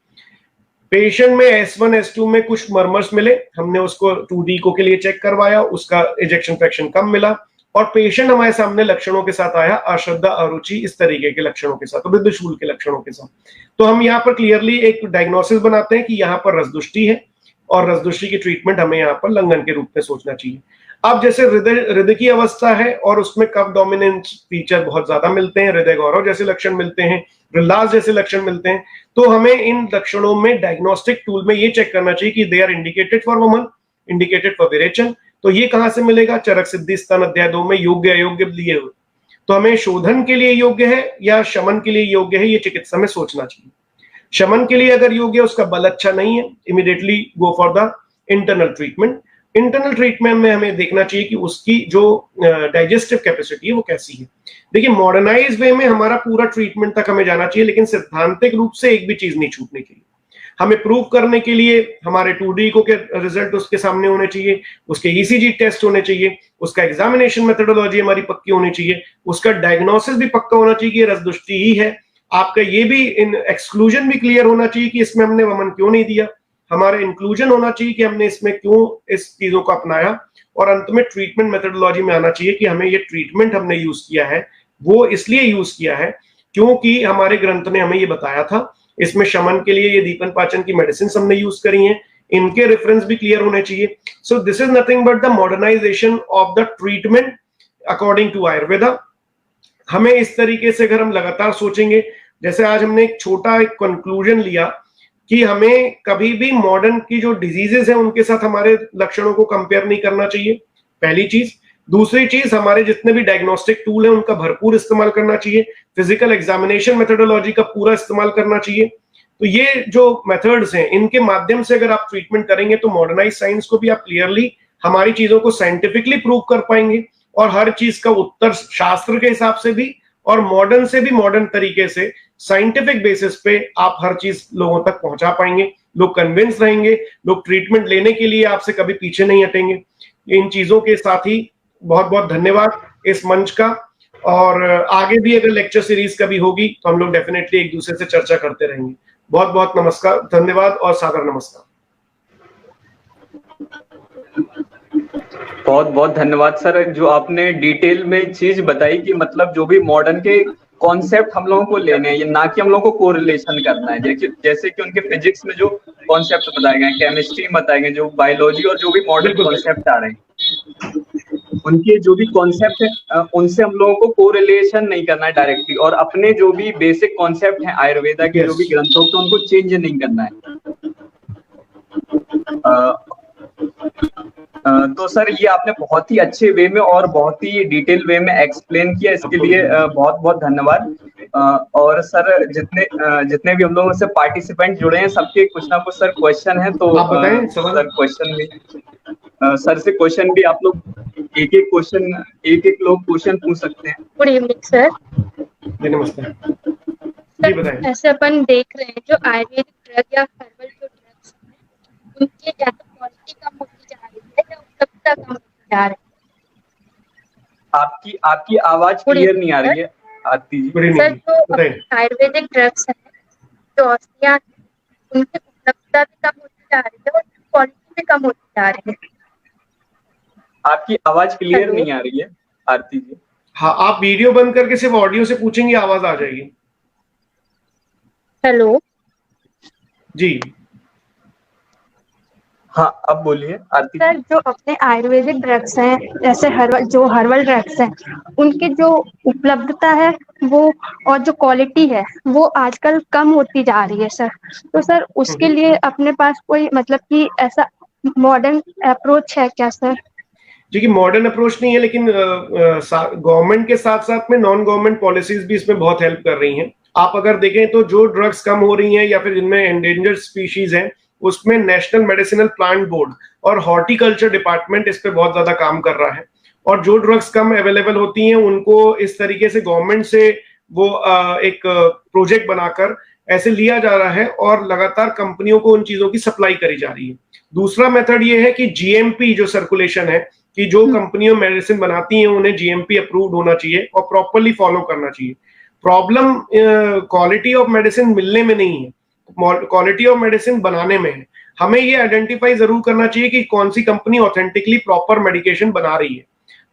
Speaker 1: पेशेंट में S1 S2 में कुछ मर्मर्स मिले, हमने उसको 2D इको के लिए चेक करवाया, उसका इजेक्शन फ्रैक्शन कम मिला और पेशेंट हमारे सामने लक्षणों के साथ आया, अश्रद्धा, अरुचि, इस तरीके के लक्षणों के साथ, वृद्धशूल के लक्षणों के साथ। तो हम यहाँ पर क्लियरली एक डायग्नोसिस बनाते हैं कि यहाँ पर रसदुष्टि है और रसदुष्टि की ट्रीटमेंट हमें यहाँ पर लंघन के रूप में सोचना चाहिए। अब जैसे हृदय की अवस्था है और उसमें कफ डोमिनेंट फीचर बहुत ज्यादा मिलते हैं, हृदय गौरव जैसे लक्षण मिलते हैं, प्रहलाद जैसे लक्षण मिलते हैं, तो हमें इन लक्षणों में डायग्नोस्टिक टूल में ये चेक करना चाहिए कि दे आर इंडिकेटेड फॉर वमन, इंडिकेटेड फॉर विरेचन। तो ये कहां से मिलेगा? चरक सिद्धि स्तन अध्याय 2 में योग्य अयोग्य लिए हुए। तो हमें शोधन के लिए योग्य है या शमन के लिए योग्य है, ये चिकित्सा में सोचना चाहिए। शमन के लिए अगर योग्य है, उसका बल अच्छा नहीं है, immediately go for the internal treatment. Internal treatment में हमें देखना चाहिए कि उसकी जो डाइजेस्टिव कैपेसिटी है वो कैसी है। देखिए मॉडर्नाइज वे में हमारा पूरा ट्रीटमेंट तक हमें जाना चाहिए, लेकिन सिद्धांतिक रूप से एक भी चीज नहीं छूटने के लिए। हमें प्रूव करने के लिए हमारे 2D इको के रिजल्ट उसके सामने होने चाहिए, उसके ECG टेस्ट होने चाहिए, उसका एग्जामिनेशन मेथोडोलॉजी हमारी पक्की होनी चाहिए, उसका डायग्नोसिस भी पक्का होना चाहिए कि रसदुष्टि ही है। आपका ये भी इन एक्सक्लूजन भी क्लियर होना चाहिए कि इसमें हमने वमन क्यों नहीं दिया, हमारा इंक्लूजन होना चाहिए कि हमने इसमें क्यों इस चीजों को अपनाया, और अंत में ट्रीटमेंट मेथोडोलॉजी में आना चाहिए कि हमें ये ट्रीटमेंट हमने यूज किया है वो इसलिए यूज किया है क्योंकि हमारे ग्रंथ ने हमें ये बताया था। इसमें शमन के लिए ये दीपन पाचन की मेडिसिन हमने यूज करी हैं, इनके रेफरेंस भी क्लियर होने चाहिए। So this is nothing but the modernisation of the treatment according to Ayurveda. हमें इस तरीके से अगर हम लगातार सोचेंगे, जैसे आज हमने एक छोटा एक कंक्लूजन लिया कि हमें कभी भी मॉडर्न की जो डिजीजेस हैं उनके साथ हमारे लक्षणों को कंपेयर नहीं करना चाहिए, पहली चीज। दूसरी चीज, हमारे जितने भी डायग्नोस्टिक टूल हैं उनका भरपूर इस्तेमाल करना चाहिए, फिजिकल एग्जामिनेशन मेथोडोलॉजी का पूरा इस्तेमाल करना चाहिए। तो ये जो मेथड्स हैं इनके माध्यम से अगर आप ट्रीटमेंट करेंगे तो मॉडर्नाइज साइंस को भी आप क्लियरली हमारी चीजों को साइंटिफिकली प्रूव कर पाएंगे, और हर चीज का उत्तर शास्त्र के हिसाब से भी और मॉडर्न से भी मॉडर्न तरीके से साइंटिफिक बेसिस पे आप हर चीज लोगों तक पहुंचा पाएंगे। लोग कन्विंस रहेंगे, लोग ट्रीटमेंट लेने के लिए आपसे कभी पीछे नहीं हटेंगे। इन चीजों के साथ ही बहुत बहुत धन्यवाद इस मंच का, और आगे भी अगर लेक्चर सीरीज कभी होगी तो हम लोग डेफिनेटली एक दूसरे से चर्चा करते रहेंगे। बहुत बहुत नमस्कार, धन्यवाद और सादर नमस्कार।
Speaker 2: बहुत बहुत धन्यवाद सर, जो आपने डिटेल में चीज बताई कि मतलब जो भी मॉडर्न के कॉन्सेप्ट हम लोगों को लेने हैं, ना कि हम लोगों को कोरिलेशन करना है। देखिए जैसे कि उनके फिजिक्स में जो कॉन्सेप्ट बताए गए, केमिस्ट्री में बताए गए, जो बायोलॉजी और जो भी मॉडर्न कॉन्सेप्ट आ रहे हैं, उनके जो भी कॉन्सेप्ट है उनसे हम लोगों को कोरिलेशन नहीं करना है डायरेक्टली, और अपने जो भी बेसिक कॉन्सेप्ट हैं आयुर्वेदा के जो भी ग्रंथों के, उनको चेंज नहीं करना है। तो सर ये आपने बहुत ही अच्छे वे में और बहुत ही डिटेल वे में एक्सप्लेन किया, इसके लिए बहुत बहुत धन्यवाद। और सर जितने भी हम लोगों से पार्टिसिपेंट जुड़े हैं, सबके कुछ ना कुछ सर क्वेश्चन है, तो सर क्वेश्चन भी सर से क्वेश्चन भी आप लोग एक एक लोग क्वेश्चन पूछ सकते हैं।
Speaker 3: Good evening sir.
Speaker 1: नमस्कार जी, बताएं।
Speaker 3: ऐसे अपन देख रहे हैं जो आयुर्वेदिक ड्रग या हर्बल जो ड्रग्स हैं, उनकी या तो क्वालिटी कम होती जा रही है या उपलब्धता कम होती जा रही
Speaker 2: है। आपकी आवाज क्लियर नहीं आ रही है आरती जी।
Speaker 3: सर जो आयुर्वेदिक ड्रग्स हैं, जो औषधियाँ, उनकी उपलब्धता भी कम होती जा रही है और क्वालिटी भी कम होती जा रही है।
Speaker 2: आपकी आवाज क्लियर नहीं आ रही है आरती जी।
Speaker 1: हाँ, आप वीडियो बंद करके सिर्फ ऑडियो से पूछेंगे, आवाज आ जाएगी।
Speaker 3: हेलो
Speaker 1: जी
Speaker 2: हाँ, अब बोलिए आरती।
Speaker 3: सर जो अपने आयुर्वेदिक ड्रग्स हैं, जैसे हर्बल ड्रग्स हैं, उनकी जो उपलब्धता है वो और जो क्वालिटी है वो आजकल कम होती जा रही है सर। तो सर उसके लिए अपने पास कोई मतलब कि ऐसा मॉडर्न अप्रोच है क्या सर?
Speaker 1: जी, कि मॉडर्न अप्रोच नहीं है, लेकिन गवर्नमेंट के साथ साथ में नॉन गवर्नमेंट पॉलिसीज भी इसमें बहुत हेल्प कर रही हैं। आप अगर देखें तो जो ड्रग्स कम हो रही हैं या फिर जिनमें एंडेंजर्ड स्पीशीज हैं, उसमें नेशनल मेडिसिनल प्लांट बोर्ड और हॉर्टिकल्चर डिपार्टमेंट इस पे बहुत ज्यादा काम कर रहा है। और जो ड्रग्स कम अवेलेबल होती हैं उनको इस तरीके से गवर्नमेंट से वो एक प्रोजेक्ट बनाकर ऐसे लिया जा रहा है और लगातार कंपनियों को उन चीजों की सप्लाई करी जा रही है। दूसरा मेथड ये है कि जीएमपी जो सर्कुलेशन है, कि जो कंपनियों मेडिसिन बनाती हैं उन्हें जीएमपी अप्रूव्ड होना चाहिए और प्रॉपर्ली फॉलो करना चाहिए। प्रॉब्लम क्वालिटी ऑफ मेडिसिन मिलने में नहीं है, क्वालिटी ऑफ मेडिसिन बनाने में है। हमें ये आइडेंटिफाई जरूर करना चाहिए कि कौन सी कंपनी ऑथेंटिकली प्रॉपर मेडिकेशन बना रही है।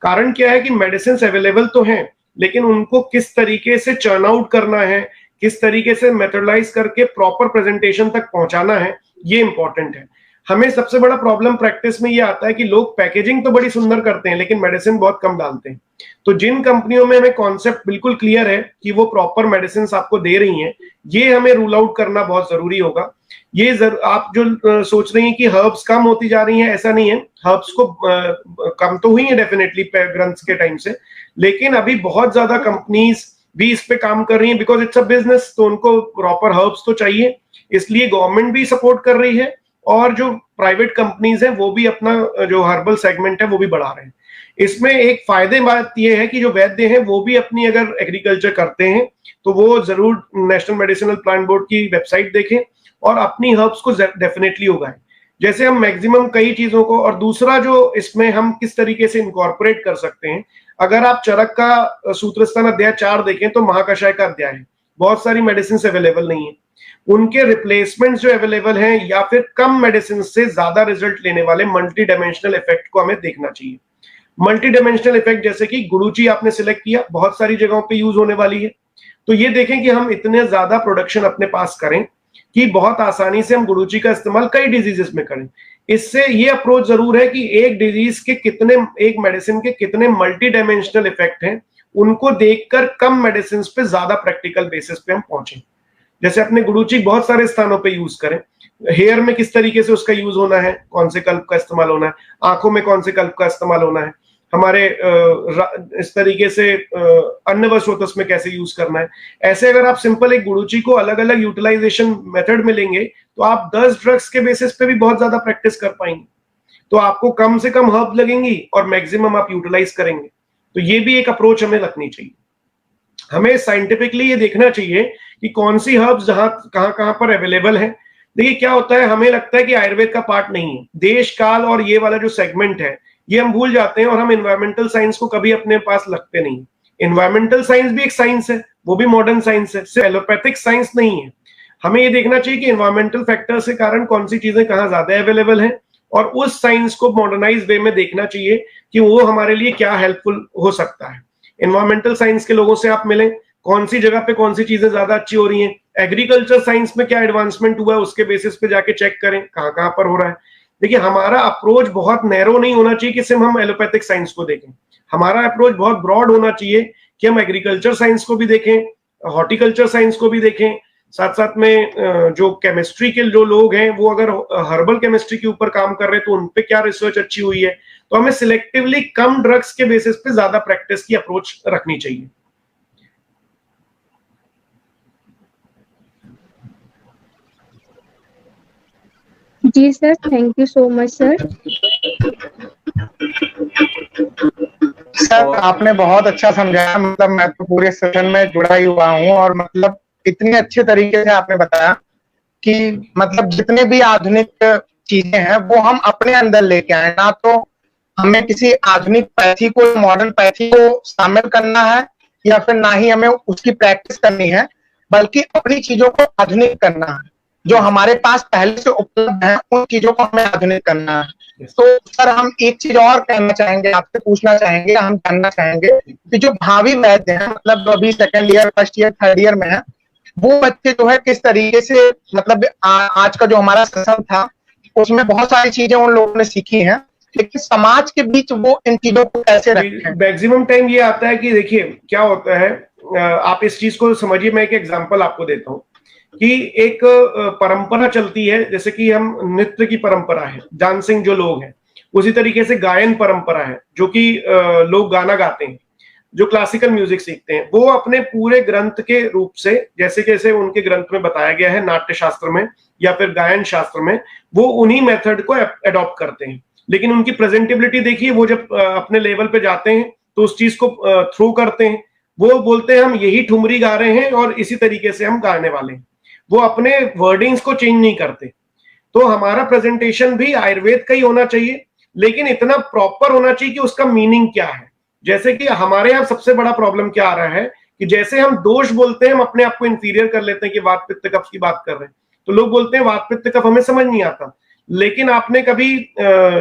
Speaker 1: कारण क्या है कि मेडिसिन अवेलेबल तो हैं, लेकिन उनको किस तरीके से चर्न आउट करना है, किस तरीके से मेथोडाइज करके प्रॉपर प्रेजेंटेशन तक पहुंचाना है, ये इंपॉर्टेंट है। हमें सबसे बड़ा प्रॉब्लम प्रैक्टिस में ये आता है कि लोग पैकेजिंग तो बड़ी सुंदर करते हैं लेकिन मेडिसिन बहुत कम डालते हैं। तो जिन कंपनियों में हमें कॉन्सेप्ट बिल्कुल क्लियर है कि वो प्रॉपर मेडिसिन आपको दे रही हैं, ये हमें रूल आउट करना बहुत जरूरी होगा। ये आप जो सोच रही हैं कि हर्ब्स कम होती जा रही हैं, ऐसा नहीं है। हर्ब्स को कम तो हुई है डेफिनेटली ग्रंथ्स के टाइम से, लेकिन अभी बहुत ज्यादा कंपनीज भी इस पे काम कर रही हैं, बिकॉज इट्स अ बिजनेस, तो उनको प्रॉपर हर्ब्स तो चाहिए। इसलिए गवर्नमेंट भी सपोर्ट कर रही है और जो प्राइवेट कंपनीज हैं वो भी अपना जो हर्बल सेगमेंट है वो भी बढ़ा रहे हैं। इसमें एक फायदे बात ये है कि जो वैद्य हैं वो भी अपनी अगर एग्रीकल्चर करते हैं तो वो जरूर नेशनल मेडिसिनल प्लांट बोर्ड की वेबसाइट देखें और अपनी हर्ब्स को डेफिनेटली उगाएं। जैसे हम मैक्सिमम कई चीजों को, और दूसरा जो इसमें हम किस तरीके से इनकॉर्पोरेट कर सकते हैं, अगर आप चरक का सूत्रस्थान अध्याय 4 देखें तो महाकषाय का अध्याय है। बहुत सारी मेडिसिन अवेलेबल नहीं है, उनके रिप्लेसमेंट जो अवेलेबल हैं या फिर कम मेडिसिन से ज्यादा रिजल्ट लेने वाले मल्टी डायमेंशनल इफेक्ट को हमें देखना चाहिए। मल्टी डायमेंशनल इफेक्ट जैसे कि गुडुचि आपने सिलेक्ट किया, बहुत सारी जगहों पे यूज होने वाली है, तो ये देखें कि हम इतने ज्यादा प्रोडक्शन अपने पास करें कि बहुत आसानी से हम गुडुचि का इस्तेमाल कई डिजीजेस में करें। इससे ये अप्रोच जरूर है कि एक डिजीज के कितने, एक मेडिसिन के कितने मल्टी डायमेंशनल इफेक्ट हैं, उनको देखकर कम मेडिसिन पे ज्यादा प्रैक्टिकल बेसिस पे हम पहुंचे। जैसे अपने गुडुचि बहुत सारे स्थानों पे यूज करें, हेयर में किस तरीके से उसका यूज होना है, कौन से कल्प का इस्तेमाल होना है, आंखों में कौन से कल्प का इस्तेमाल होना है, हमारे इस तरीके से अन्न वस्त्र में कैसे यूज करना है। ऐसे अगर आप सिंपल एक गुडुचि को अलग अलग यूटिलाइजेशन मेथड में लेंगे तो आप 10 ड्रग्स के बेसिस पे भी बहुत ज्यादा प्रैक्टिस कर पाएंगे। तो आपको कम से कम हर्ब लगेंगी और मैक्सिमम आप यूटिलाइज करेंगे। तो ये भी एक अप्रोच हमें रखनी चाहिए। हमें साइंटिफिकली ये देखना चाहिए कि कौन सी हर्ब्स जहां कहां पर अवेलेबल है। देखिए क्या होता है, हमें लगता है कि आयुर्वेद का पार्ट नहीं है, देश काल और ये वाला जो सेगमेंट है ये हम भूल जाते हैं और हम एनवायरमेंटल साइंस को कभी अपने पास लगते नहीं। एनवायरमेंटल साइंस भी एक साइंस है, वो भी मॉडर्न साइंस है, सिर्फ एलोपैथिक साइंस नहीं है। हमें ये देखना चाहिए कि एनवायरमेंटल फैक्टर्स के कारण कौन सी चीजें कहाँ ज्यादा अवेलेबल हैं, और उस साइंस को मॉडर्नाइज वे में देखना चाहिए कि वो हमारे लिए क्या हेल्पफुल हो सकता है। एनवायरमेंटल साइंस के लोगों से आप मिलें, कौन सी जगह पे कौन सी चीजें ज्यादा अच्छी हो रही हैं, एग्रीकल्चर साइंस में क्या एडवांसमेंट हुआ है उसके बेसिस पे जाके चेक करें कहाँ कहाँ पर हो रहा है। देखिए, हमारा अप्रोच बहुत नैरो नहीं होना चाहिए कि सिर्फ हम एलोपैथिक साइंस को देखें। हमारा अप्रोच बहुत ब्रॉड होना चाहिए कि हम एग्रीकल्चर साइंस को भी देखें, हॉर्टिकल्चर साइंस को भी देखें, साथ साथ में जो केमिस्ट्री के जो लोग हैं वो अगर हर्बल केमिस्ट्री के ऊपर काम कर रहे हैं तो उन पे क्या रिसर्च अच्छी हुई है। तो हमें सिलेक्टिवली कम ड्रग्स के बेसिस पे ज्यादा प्रैक्टिस की अप्रोच रखनी चाहिए।
Speaker 3: जी sir, thank you so much sir.
Speaker 4: Sir आपने बहुत अच्छा समझाया, मतलब मैं तो पूरे सेशन में जुड़ा ही हुआ हूँ, और मतलब इतने अच्छे तरीके से आपने बताया कि मतलब जितने भी आधुनिक चीजें हैं वो हम अपने अंदर लेके आए, ना तो हमें किसी आधुनिक पैथी को, मॉडर्न पैथी को शामिल करना है, या फिर ना ही हमें उसकी प्रैक्टिस करनी है, बल्कि अपनी चीजों को आधुनिक करना है। जो हमारे पास पहले से उपलब्ध है उन चीजों को हमें आधुनिक करना है। तो सर हम एक चीज और कहना चाहेंगे, आपसे पूछना चाहेंगे, हम जानना चाहेंगे कि जो भावी वैद्य हैं, मतलब अभी second year, first year, third year में है, वो बच्चे जो है किस तरीके से, मतलब आज का जो हमारा सेशन था उसमें बहुत सारी चीजें उन लोगों ने सीखी हैं, लेकिन समाज के बीच वो इन चीजों को कैसे रखें?
Speaker 1: मैक्सिमम टाइम ये आता है कि देखिए क्या होता है, आप इस चीज को समझिए। मैं एक एग्जांपल आपको देता हूँ कि एक परंपरा चलती है, जैसे कि हम नृत्य की परंपरा है, डांसिंग जो लोग हैं, उसी तरीके से गायन परंपरा है, जो कि लोग गाना गाते हैं, जो क्लासिकल म्यूजिक सीखते हैं, वो अपने पूरे ग्रंथ के रूप से, जैसे जैसे उनके ग्रंथ में बताया गया है, नाट्य शास्त्र में या फिर गायन शास्त्र में, वो उन्हीं मेथड को एडॉप्ट करते हैं। लेकिन उनकी प्रेजेंटेबिलिटी देखिए, वो जब अपने लेवल पे जाते हैं तो उस चीज को थ्रू करते हैं, वो बोलते हैं हम यही ठुमरी गा रहे हैं और इसी तरीके से हम गाने वाले हैं, वो अपने वर्डिंग्स को चेंज नहीं करते। तो हमारा प्रेजेंटेशन भी आयुर्वेद का ही होना चाहिए, लेकिन इतना प्रॉपर होना चाहिए कि उसका मीनिंग क्या है। जैसे कि हमारे यहाँ सबसे बड़ा प्रॉब्लम क्या आ रहा है कि जैसे हम दोष बोलते हैं, हम अपने आप को इंफीरियर कर लेते हैं कि वात पित्त कफ की बात कर रहे हैं, तो लोग बोलते हैं वात पित्त कफ हमें समझ नहीं आता। लेकिन आपने कभी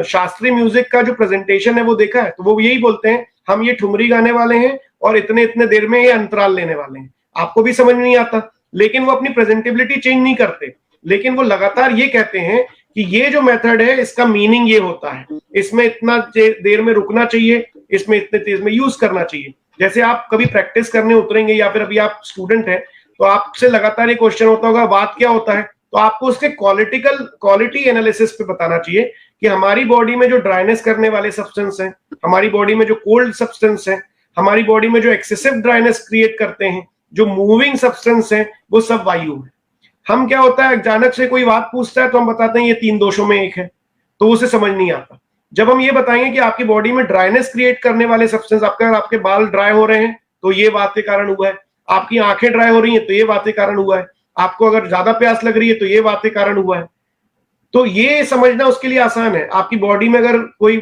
Speaker 1: शास्त्रीय म्यूजिक का जो प्रेजेंटेशन है वो देखा है, तो वो यही बोलते हैं हम ये ठुमरी गाने वाले हैं और इतने इतने देर में ये अंतराल लेने वाले हैं, आपको भी समझ नहीं आता। लेकिन वो अपनी प्रेजेंटेबिलिटी चेंज नहीं करते, लेकिन वो लगातार ये कहते हैं कि ये जो मेथड है इसका मीनिंग ये होता है, इसमें इतना देर में रुकना चाहिए, इसमें इतने तेज में यूज करना चाहिए। जैसे आप कभी प्रैक्टिस करने उतरेंगे या फिर अभी आप स्टूडेंट हैं, तो आपसे लगातार ये क्वेश्चन होता होगा वात क्या होता है, तो आपको उसके क्वालिटी एनालिसिस पे बताना चाहिए कि हमारी बॉडी में जो ड्राइनेस करने वाले सब्सटेंस हैं, हमारी बॉडी में जो कोल्ड सब्सटेंस है, हमारी बॉडी में जो एक्सेसिव ड्राइनेस क्रिएट करते हैं, जो मूविंग सब्सटेंस है, वो सब वायु है। हम क्या होता है, अचानक से कोई बात पूछता है तो हम बताते हैं ये 3 दोषों में एक है, तो उसे समझ नहीं आता। जब हम ये बताएंगे कि आपकी बॉडी में ड्राइनेस क्रिएट करने वाले सब्सटेंस, आपके बाल ड्राई हो रहे हैं तो ये बात के कारण हुआ है, आपकी आंखें ड्राई हो रही हैं तो ये बात के कारण हुआ है, आपको अगर ज्यादा प्यास लग रही है तो ये बात के कारण हुआ है। तो ये समझना उसके लिए आसान है। आपकी बॉडी में अगर कोई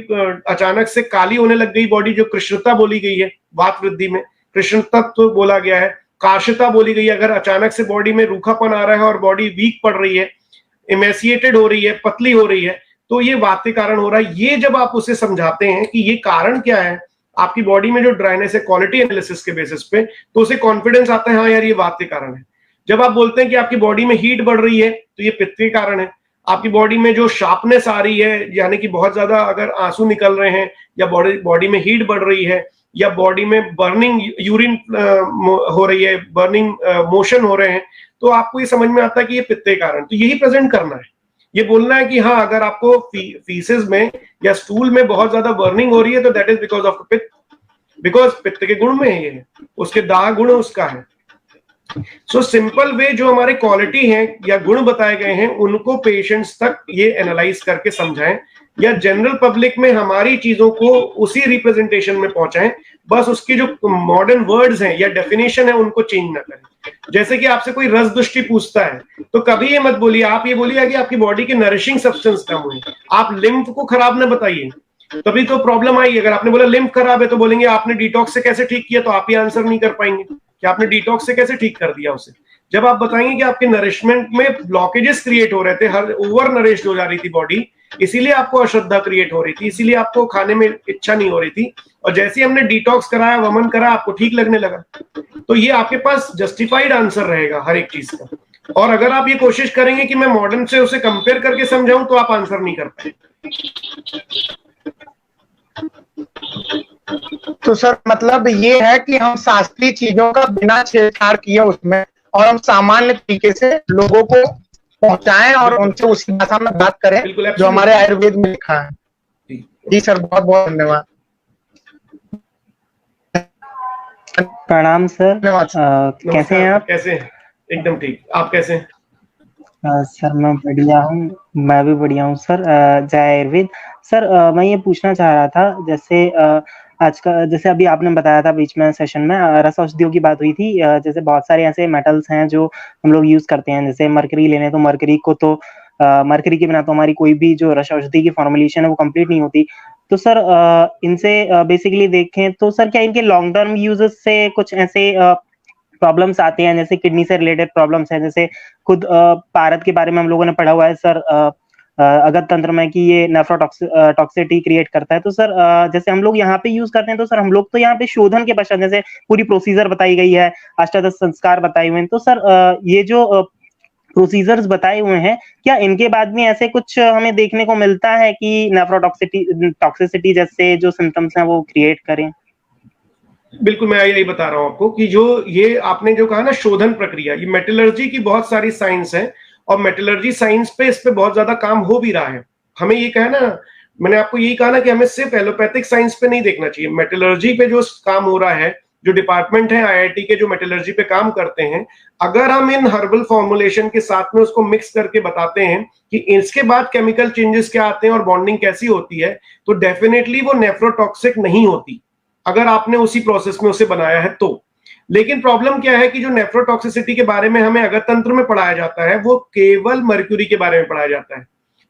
Speaker 1: अचानक से काली होने लग गई बॉडी, जो कृष्णता बोली गई है वात वृद्धि में, कृष्णता तो बोला गया है, काशता बोली गई है, अगर अचानक से बॉडी में रूखापन आ रहा है और बॉडी वीक पड़ रही है, इमेसिएटेड हो रही है, पतली हो रही है, तो ये वात के कारण हो रहा है। ये जब आप उसे समझाते हैं कि ये कारण क्या है, आपकी बॉडी में जो ड्राइनेस है, क्वालिटी एनालिसिस के बेसिस पे, तो उसे कॉन्फिडेंस आता है, हाँ यार ये वात के कारण है। जब आप बोलते हैं कि आपकी बॉडी में हीट बढ़ रही है तो ये पित्त के कारण है, आपकी बॉडी में जो शार्पनेस आ रही है, यानी कि बहुत ज्यादा अगर आंसू निकल रहे हैं, या बॉडी में हीट बढ़ रही है, या बॉडी में बर्निंग यूरिन हो रही है, बर्निंग मोशन हो रहे हैं, तो आपको ये समझ में आता है कि ये पित्त के कारण। तो यही प्रेजेंट करना है, ये बोलना है कि हाँ अगर आपको फीसेस में या स्टूल में बहुत ज्यादा बर्निंग हो रही है तो दैट इज बिकॉज ऑफ पित्त, बिकॉज पित्त के गुण में है, ये उसके दाह गुण उसका है। सो सिंपल वे जो हमारे क्वालिटी हैं या गुण बताए गए हैं, उनको पेशेंट्स तक ये एनालाइज करके समझाएं, या जनरल पब्लिक में हमारी चीजों को उसी रिप्रेजेंटेशन में पहुंचाएं, बस उसकी जो मॉडर्न वर्ड्स हैं या डेफिनेशन है उनको चेंज ना करें। जैसे कि आपसे कोई रस दुष्टि पूछता है तो कभी ये मत बोलिए, आप ये बोलिए कि आपकी बॉडी के नरिशिंग सब्सटेंस कम हुए, आप लिम्फ को खराब ना बताइए। तभी तो प्रॉब्लम आई। अगर आपने बोला लिम्फ खराब है तो बोलेंगे आपने डिटॉक्स से कैसे ठीक किया, तो आप ही आंसर नहीं कर पाएंगे कि आपने डिटॉक्स से कैसे ठीक कर दिया उसे। जब आप बताएंगे कि आपके नरिशमेंट में ब्लॉकेजेस क्रिएट हो रहे थे, हर ओवर नरिश्ड हो जा रही थी बॉडी, इसीलिए आपको अश्रद्धा क्रिएट हो रही थी, इसीलिए आपको खाने में इच्छा नहीं हो रही थी, और जैसे ही हमने डिटॉक्स कराया, वमन करा, आपको ठीक लगने लगा। तो ये आपके पास जस्टिफाइड आंसर रहेगा हर एक चीज का। और अगर आप ये कोशिश करेंगे कि मैं मॉडर्न से उसे कंपेयर करके समझाऊं, तो आप आंसर नहीं कर पाएंगे।
Speaker 4: तो सर मतलब ये है कि हम शास्त्रीय चीजों का बिना छेड़छाड़ किए उसमें, और हम सामान्य तरीके से लोगों को पहुंचाएं और उनसे उसी भाषा में बात करें जो हमारे आयुर्वेद में लिखा है। जी सर, बहुत बहुत धन्यवाद।
Speaker 5: प्रणाम सर। कैसे हैं आप?
Speaker 1: कैसे हैं? एकदम ठीक। आप कैसे हैं?
Speaker 5: सर मैं बढ़िया हूँ, मैं भी बढ़िया हूँ सर। जय आयुर्वेद। सर मैं ये पूछना चाह रहा था, जैसे आज का, जैसे अभी आपने बताया था बीच में सेशन में रस औषधियों की बात हुई थी, जैसे बहुत सारे ऐसे मेटल्स हैं जो हम लोग यूज करते हैं, जैसे मरकरी लेने, तो मरकरी को तो मरकरी के बिना तो हमारी कोई भी जो रस औषधि की फॉर्मुलेशन है वो कंप्लीट नहीं होती। तो सर इनसे बेसिकली देखें तो सर क्या इनके लॉन्ग टर्म यूजेस से कुछ ऐसे प्रॉब्लम्स आते हैं, जैसे किडनी से रिलेटेड प्रॉब्लम्स हैं, जैसे खुद पारद के बारे में हम लोगों ने पढ़ा हुआ है सर अगत तंत्र में कि ये नेफ्रोटॉक्सिसिटी क्रिएट करता है। तो सर जैसे हम लोग यहाँ पे यूज करते हैं, तो सर हम लोग तो यहाँ पे शोधन के पश्चात जैसे पूरी प्रोसीजर बताई गई है, अष्टादश संस्कार बताए हुए हैं, तो सर ये जो प्रोसीजर्स बताए हुए हैं, क्या इनके बाद में ऐसे कुछ हमें देखने को मिलता है कि नेफ्रोटॉक्सिसिटी जैसे जो सिम्टम्स हैं वो क्रिएट करें?
Speaker 1: बिल्कुल, मैं यही बता रहा हूं आपको कि जो ये आपने जो कहा ना शोधन प्रक्रिया, ये मेटलर्जी की बहुत सारी साइंस है, और मेटलर्जी साइंस पे इस पे बहुत ज्यादा काम हो भी रहा है। हमें ये कहा ना, मैंने आपको यही कहा ना कि हमें सिर्फ एलोपैथिक साइंस पे नहीं देखना चाहिए, मेटलर्जी पे जो काम हो रहा है, जो डिपार्टमेंट है आईआईटी के जो मेटलर्जी पे काम करते हैं, अगर हम इन हर्बल फॉर्मुलेशन के साथ में उसको मिक्स करके बताते हैं कि इसके बाद केमिकल चेंजेस क्या आते हैं और बॉन्डिंग कैसी होती है, तो डेफिनेटली वो नेफ्रोटॉक्सिक नहीं होती अगर आपने उसी प्रोसेस में उसे बनाया है तो। लेकिन प्रॉब्लम क्या है कि जो नेफ्रोटॉक्सिसिटी के बारे में हमें अगत तंत्र में पढ़ाया जाता है, वो केवल मर्क्यूरी के बारे में पढ़ाया जाता है,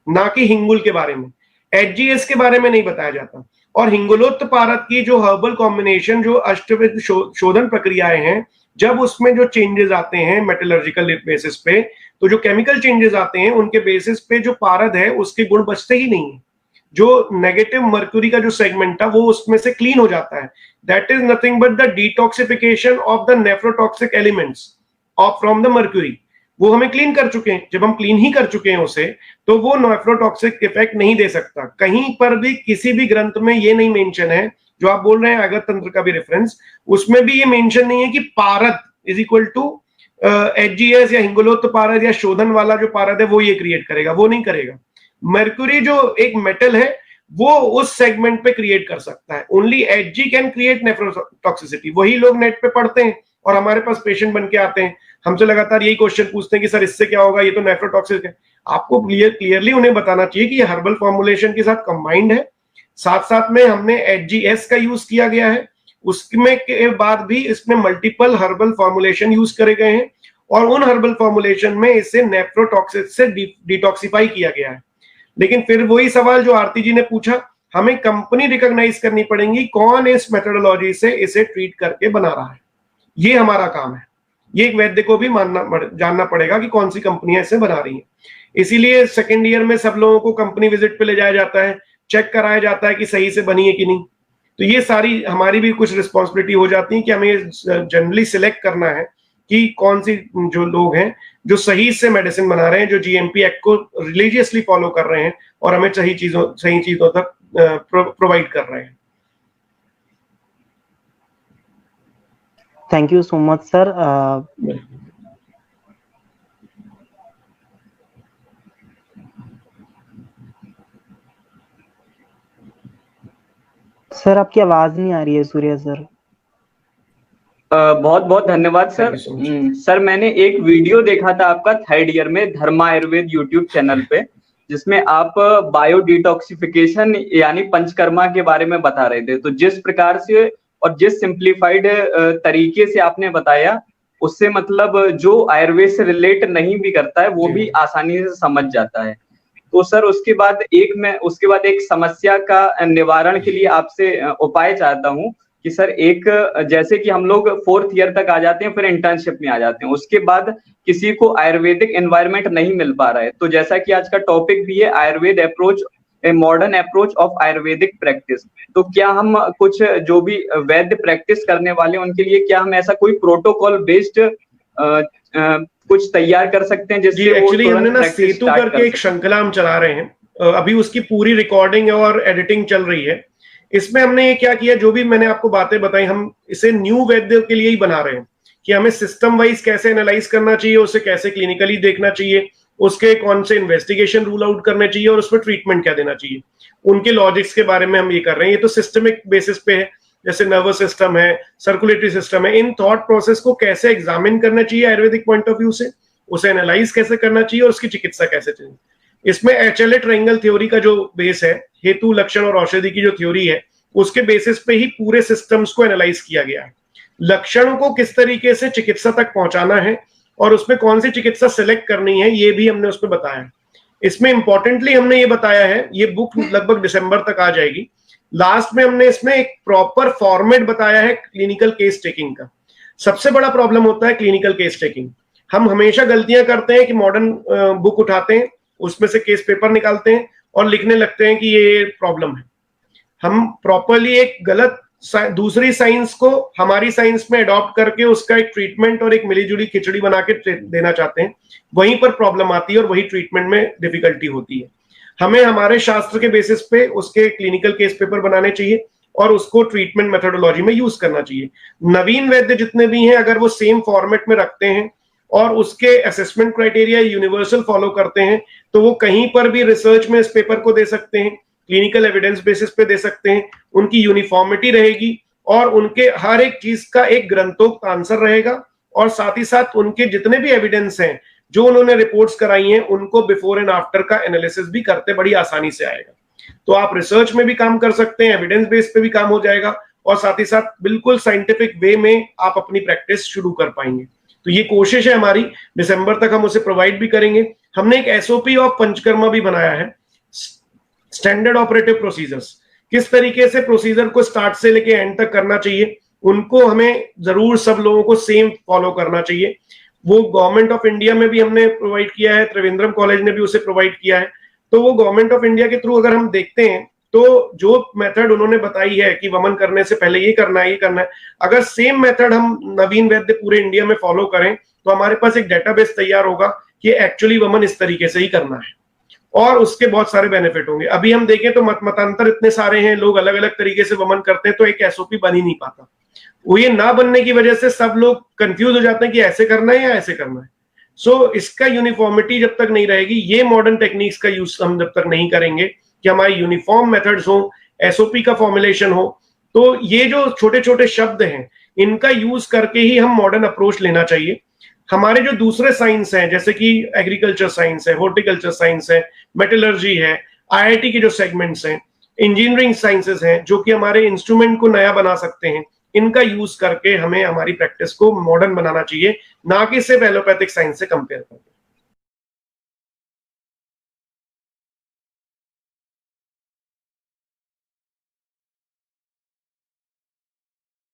Speaker 1: ना कि हिंगुल के बारे में। एचजीएस के बारे में नहीं बताया जाता। और हिंगुलोत्पारद की जो हर्बल कॉम्बिनेशन, जो अष्टविध शोधन प्रक्रियाएं हैं, जब उसमें जो चेंजेस आते हैं मेटलर्जिकल बेसिस पे, तो जो केमिकल चेंजेस आते हैं उनके बेसिस पे जो पारद है उसके गुण बचते ही नहीं है। जो नेगेटिव मर्क्यूरी का जो सेगमेंट था वो उसमें से क्लीन हो जाता है। That is nothing but the detoxification of the nephrotoxic elements of from the mercury. वो हमें क्लीन कर चुके हैं। जब हम क्लीन ही कर चुके हैं उसे, तो वो नेफ्रोटॉक्सिक इफेक्ट नहीं दे सकता। कहीं पर भी किसी भी ग्रंथ में ये नहीं मेंशन है, जो आप बोल रहे हैं अगत तंत्र का भी रेफरेंस, उसमें भी ये मेंशन नहीं है कि पारद इज इक्वल टू एचजीएस या हिंगुलोत्पारद या शोधन वाला जो पारद है वो ये क्रिएट करेगा, वो नहीं करेगा। मर्क्यूरी जो एक मेटल है वो उस सेगमेंट पे क्रिएट कर सकता है। Only Hg can create nephrotoxicity. वही लोग नेट पे पढ़ते हैं और हमारे पास पेशेंट बन के आते हैं, हमसे लगातार यही क्वेश्चन पूछते हैं कि सर इससे क्या होगा, ये तो नेफ्रोटॉक्सिक है। आपको क्लियरली उन्हें बताना चाहिए कि ये हर्बल फॉर्मुलेशन के साथ कंबाइंड है। साथ साथ में हमने एचजीएस का यूज किया गया है, उसमें के बाद भी इसमें मल्टीपल हर्बल फॉर्मुलेशन यूज करे गए हैं, और उन हर्बल फॉर्मुलेशन में इसे नेफ्रोटॉक्सिक से डिटॉक्सिफाई किया गया है। लेकिन फिर वही सवाल जो आरती जी ने पूछा, हमें कंपनी रिकॉग्नाइज करनी पड़ेगी कौन इस मेथोडोलॉजी से इसे ट्रीट करके बना रहा है। ये हमारा काम है। ये एक वैद्य को भी जानना पड़ेगा कि कौन सी कंपनियां इसे बना रही हैं। इसीलिए सेकेंड ईयर में सब लोगों को कंपनी विजिट पे ले जाया जाता है, चेक कराया जाता है कि सही से बनी है कि नहीं। तो ये सारी हमारी भी कुछ रिस्पॉन्सिबिलिटी हो जाती है कि हमें जनरली सिलेक्ट करना है कि कौन सी जो लोग हैं जो सही से मेडिसिन बना रहे हैं, जो जीएमपी एक्ट को रिलीजियसली फॉलो कर रहे हैं और हमें सही चीजों तक प्रोवाइड कर रहे हैं।
Speaker 5: Thank you so much sir. Sir आपकी आवाज नहीं आ रही है सूर्या सर।
Speaker 2: बहुत बहुत धन्यवाद सर। सर मैंने एक वीडियो देखा था आपका थर्ड ईयर में धर्मा आयुर्वेद यूट्यूब चैनल पे, जिसमें आप बायो डिटॉक्सिफिकेशन यानी पंचकर्मा के बारे में बता रहे थे। तो जिस प्रकार से और जिस सिंप्लीफाइड तरीके से आपने बताया, उससे मतलब जो आयुर्वेद से रिलेट नहीं भी करता है वो भी आसानी से समझ जाता है। तो सर उसके बाद एक समस्या का निवारण के लिए आपसे उपाय चाहता हूँ कि सर एक जैसे कि हम लोग 4th ईयर तक आ जाते हैं, फिर इंटर्नशिप में आ जाते हैं, उसके बाद किसी को आयुर्वेदिक एनवायरनमेंट नहीं मिल पा रहा है। तो जैसा कि आज का टॉपिक भी है Ayurveda approach, a modern approach of Ayurvedic practice, तो क्या हम कुछ जो भी वैद्य प्रैक्टिस करने वाले उनके लिए क्या हम ऐसा कोई प्रोटोकॉल बेस्ड कुछ तैयार कर सकते हैं जिससे वो
Speaker 1: एक्चुअली हमने ना
Speaker 2: practice
Speaker 1: सेतु
Speaker 2: start
Speaker 1: करके
Speaker 2: कर
Speaker 1: एक
Speaker 2: सकें?
Speaker 1: श्रृंखला हम चला रहे हैं, अभी उसकी पूरी रिकॉर्डिंग और एडिटिंग चल रही है। इसमें हमने ये क्या किया, जो भी मैंने आपको बातें बताई, हम इसे न्यू वैद्य के लिए ही बना रहे हैं कि हमें सिस्टम वाइज कैसे एनालाइज करना चाहिए, उसे कैसे क्लिनिकली देखना चाहिए, उसके कौन से इन्वेस्टिगेशन रूल आउट करने चाहिए और उसमें ट्रीटमेंट क्या देना चाहिए, उनके लॉजिक्स के बारे में हम ये कर रहे हैं। ये तो सिस्टमिक बेसिस पे है, जैसे नर्वस सिस्टम है, सर्कुलेटरी सिस्टम है, इन थॉट प्रोसेस को कैसे एग्जामिन करना चाहिए आयुर्वेदिक पॉइंट ऑफ व्यू से, उसे एनालाइज कैसे करना चाहिए और उसकी चिकित्सा कैसे चाहिए। इसमें HLA ट्रायंगल थ्योरी का जो बेस है, हेतु लक्षण और औषधि की जो थ्योरी है, उसके बेसिस पे ही पूरे सिस्टम्स को एनालाइज किया गया है। लक्षणों को किस तरीके से चिकित्सा तक पहुंचाना है और उसमें कौन सी चिकित्सा सिलेक्ट करनी है, ये भी हमने उसमें बताया है। इसमें इंपॉर्टेंटली हमने ये बताया है, ये बुक लगभग दिसंबर तक आ जाएगी। लास्ट में हमने इसमें एक प्रॉपर फॉर्मेट बताया है क्लिनिकल केस टेकिंग का। सबसे बड़ा प्रॉब्लम होता है क्लिनिकल केस टेकिंग। हम हमेशा गलतियां करते हैं कि मॉडर्न बुक उठाते हैं, उसमें से केस पेपर निकालते हैं और लिखने लगते हैं कि ये प्रॉब्लम है। हम प्रॉपरली एक गलत दूसरी साइंस को हमारी साइंस में अडॉप्ट करके उसका एक ट्रीटमेंट और एक मिलीजुली खिचड़ी बना के देना चाहते हैं, वहीं पर प्रॉब्लम आती है और वही ट्रीटमेंट में डिफिकल्टी होती है। हमें हमारे शास्त्र के बेसिस पे उसके क्लिनिकल केस पेपर बनाने चाहिए और उसको ट्रीटमेंट मेथोडोलॉजी में यूज करना चाहिए। नवीन वैद्य जितने भी हैं, अगर वो सेम फॉर्मेट में रखते हैं और उसके असेसमेंट क्राइटेरिया यूनिवर्सल फॉलो करते हैं, तो वो कहीं पर भी रिसर्च में इस पेपर को दे सकते हैं, क्लिनिकल एविडेंस बेसिस पे दे सकते हैं, उनकी यूनिफॉर्मिटी रहेगी और उनके हर एक चीज का एक ग्रंथोक्त आंसर रहेगा, और साथ ही साथ उनके जितने भी एविडेंस हैं जो उन्होंने रिपोर्ट्स कराई हैं, उनको बिफोर एंड आफ्टर का एनालिसिस भी करते बड़ी आसानी से आएगा। तो आप रिसर्च में भी काम कर सकते हैं, एविडेंस बेस पे भी काम हो जाएगा और साथ ही साथ बिल्कुल साइंटिफिक वे में आप अपनी प्रैक्टिस शुरू कर पाएंगे। तो ये कोशिश है हमारी, दिसंबर तक हम उसे प्रोवाइड भी करेंगे। हमने एक SOP ऑफ पंचकर्मा भी बनाया है, स्टैंडर्ड ऑपरेटिव प्रोसीजर्स, किस तरीके से प्रोसीजर को स्टार्ट से लेके एंड तक करना चाहिए, उनको हमें जरूर सब लोगों को सेम फॉलो करना चाहिए। वो गवर्नमेंट ऑफ इंडिया में भी हमने प्रोवाइड किया है, त्रिवेंद्रम कॉलेज ने भी उसे प्रोवाइड किया है। तो वो गवर्नमेंट ऑफ इंडिया के थ्रू अगर हम देखते हैं तो जो मेथड उन्होंने बताई है कि वमन करने से पहले ये करना है, ये करना है, अगर सेम मेथड हम नवीन वैद्य पूरे इंडिया में फॉलो करें तो हमारे पास एक डेटाबेस तैयार होगा कि एक्चुअली वमन इस तरीके से ही करना है और उसके बहुत सारे बेनिफिट होंगे। अभी हम देखें तो मतांतर इतने सारे हैं, लोग अलग अलग तरीके से वमन करते हैं, तो एक SOP बन ही नहीं पाता। वो ये ना बनने की वजह से सब लोग कंफ्यूज हो जाते हैं कि ऐसे करना है या ऐसे करना है। सो इसका यूनिफॉर्मिटी जब तक नहीं रहेगी, ये मॉडर्न टेक्निक्स का यूज हम जब तक नहीं करेंगे कि हमारे यूनिफॉर्म मेथड्स हो, SOP का फॉर्मुलेशन हो, तो ये जो छोटे छोटे शब्द हैं इनका यूज करके ही हम मॉडर्न अप्रोच लेना चाहिए। हमारे जो दूसरे साइंस हैं, जैसे कि एग्रीकल्चर साइंस है, हॉर्टिकल्चर साइंस है, मेटलर्जी है, IIT के जो सेगमेंट्स हैं, इंजीनियरिंग साइंसेस हैं, जो कि हमारे इंस्ट्रूमेंट को नया बना सकते हैं, इनका यूज करके हमें हमारी प्रैक्टिस को मॉडर्न बनाना चाहिए, ना कि सिर्फ एलोपैथिक साइंस से कंपेयर करके।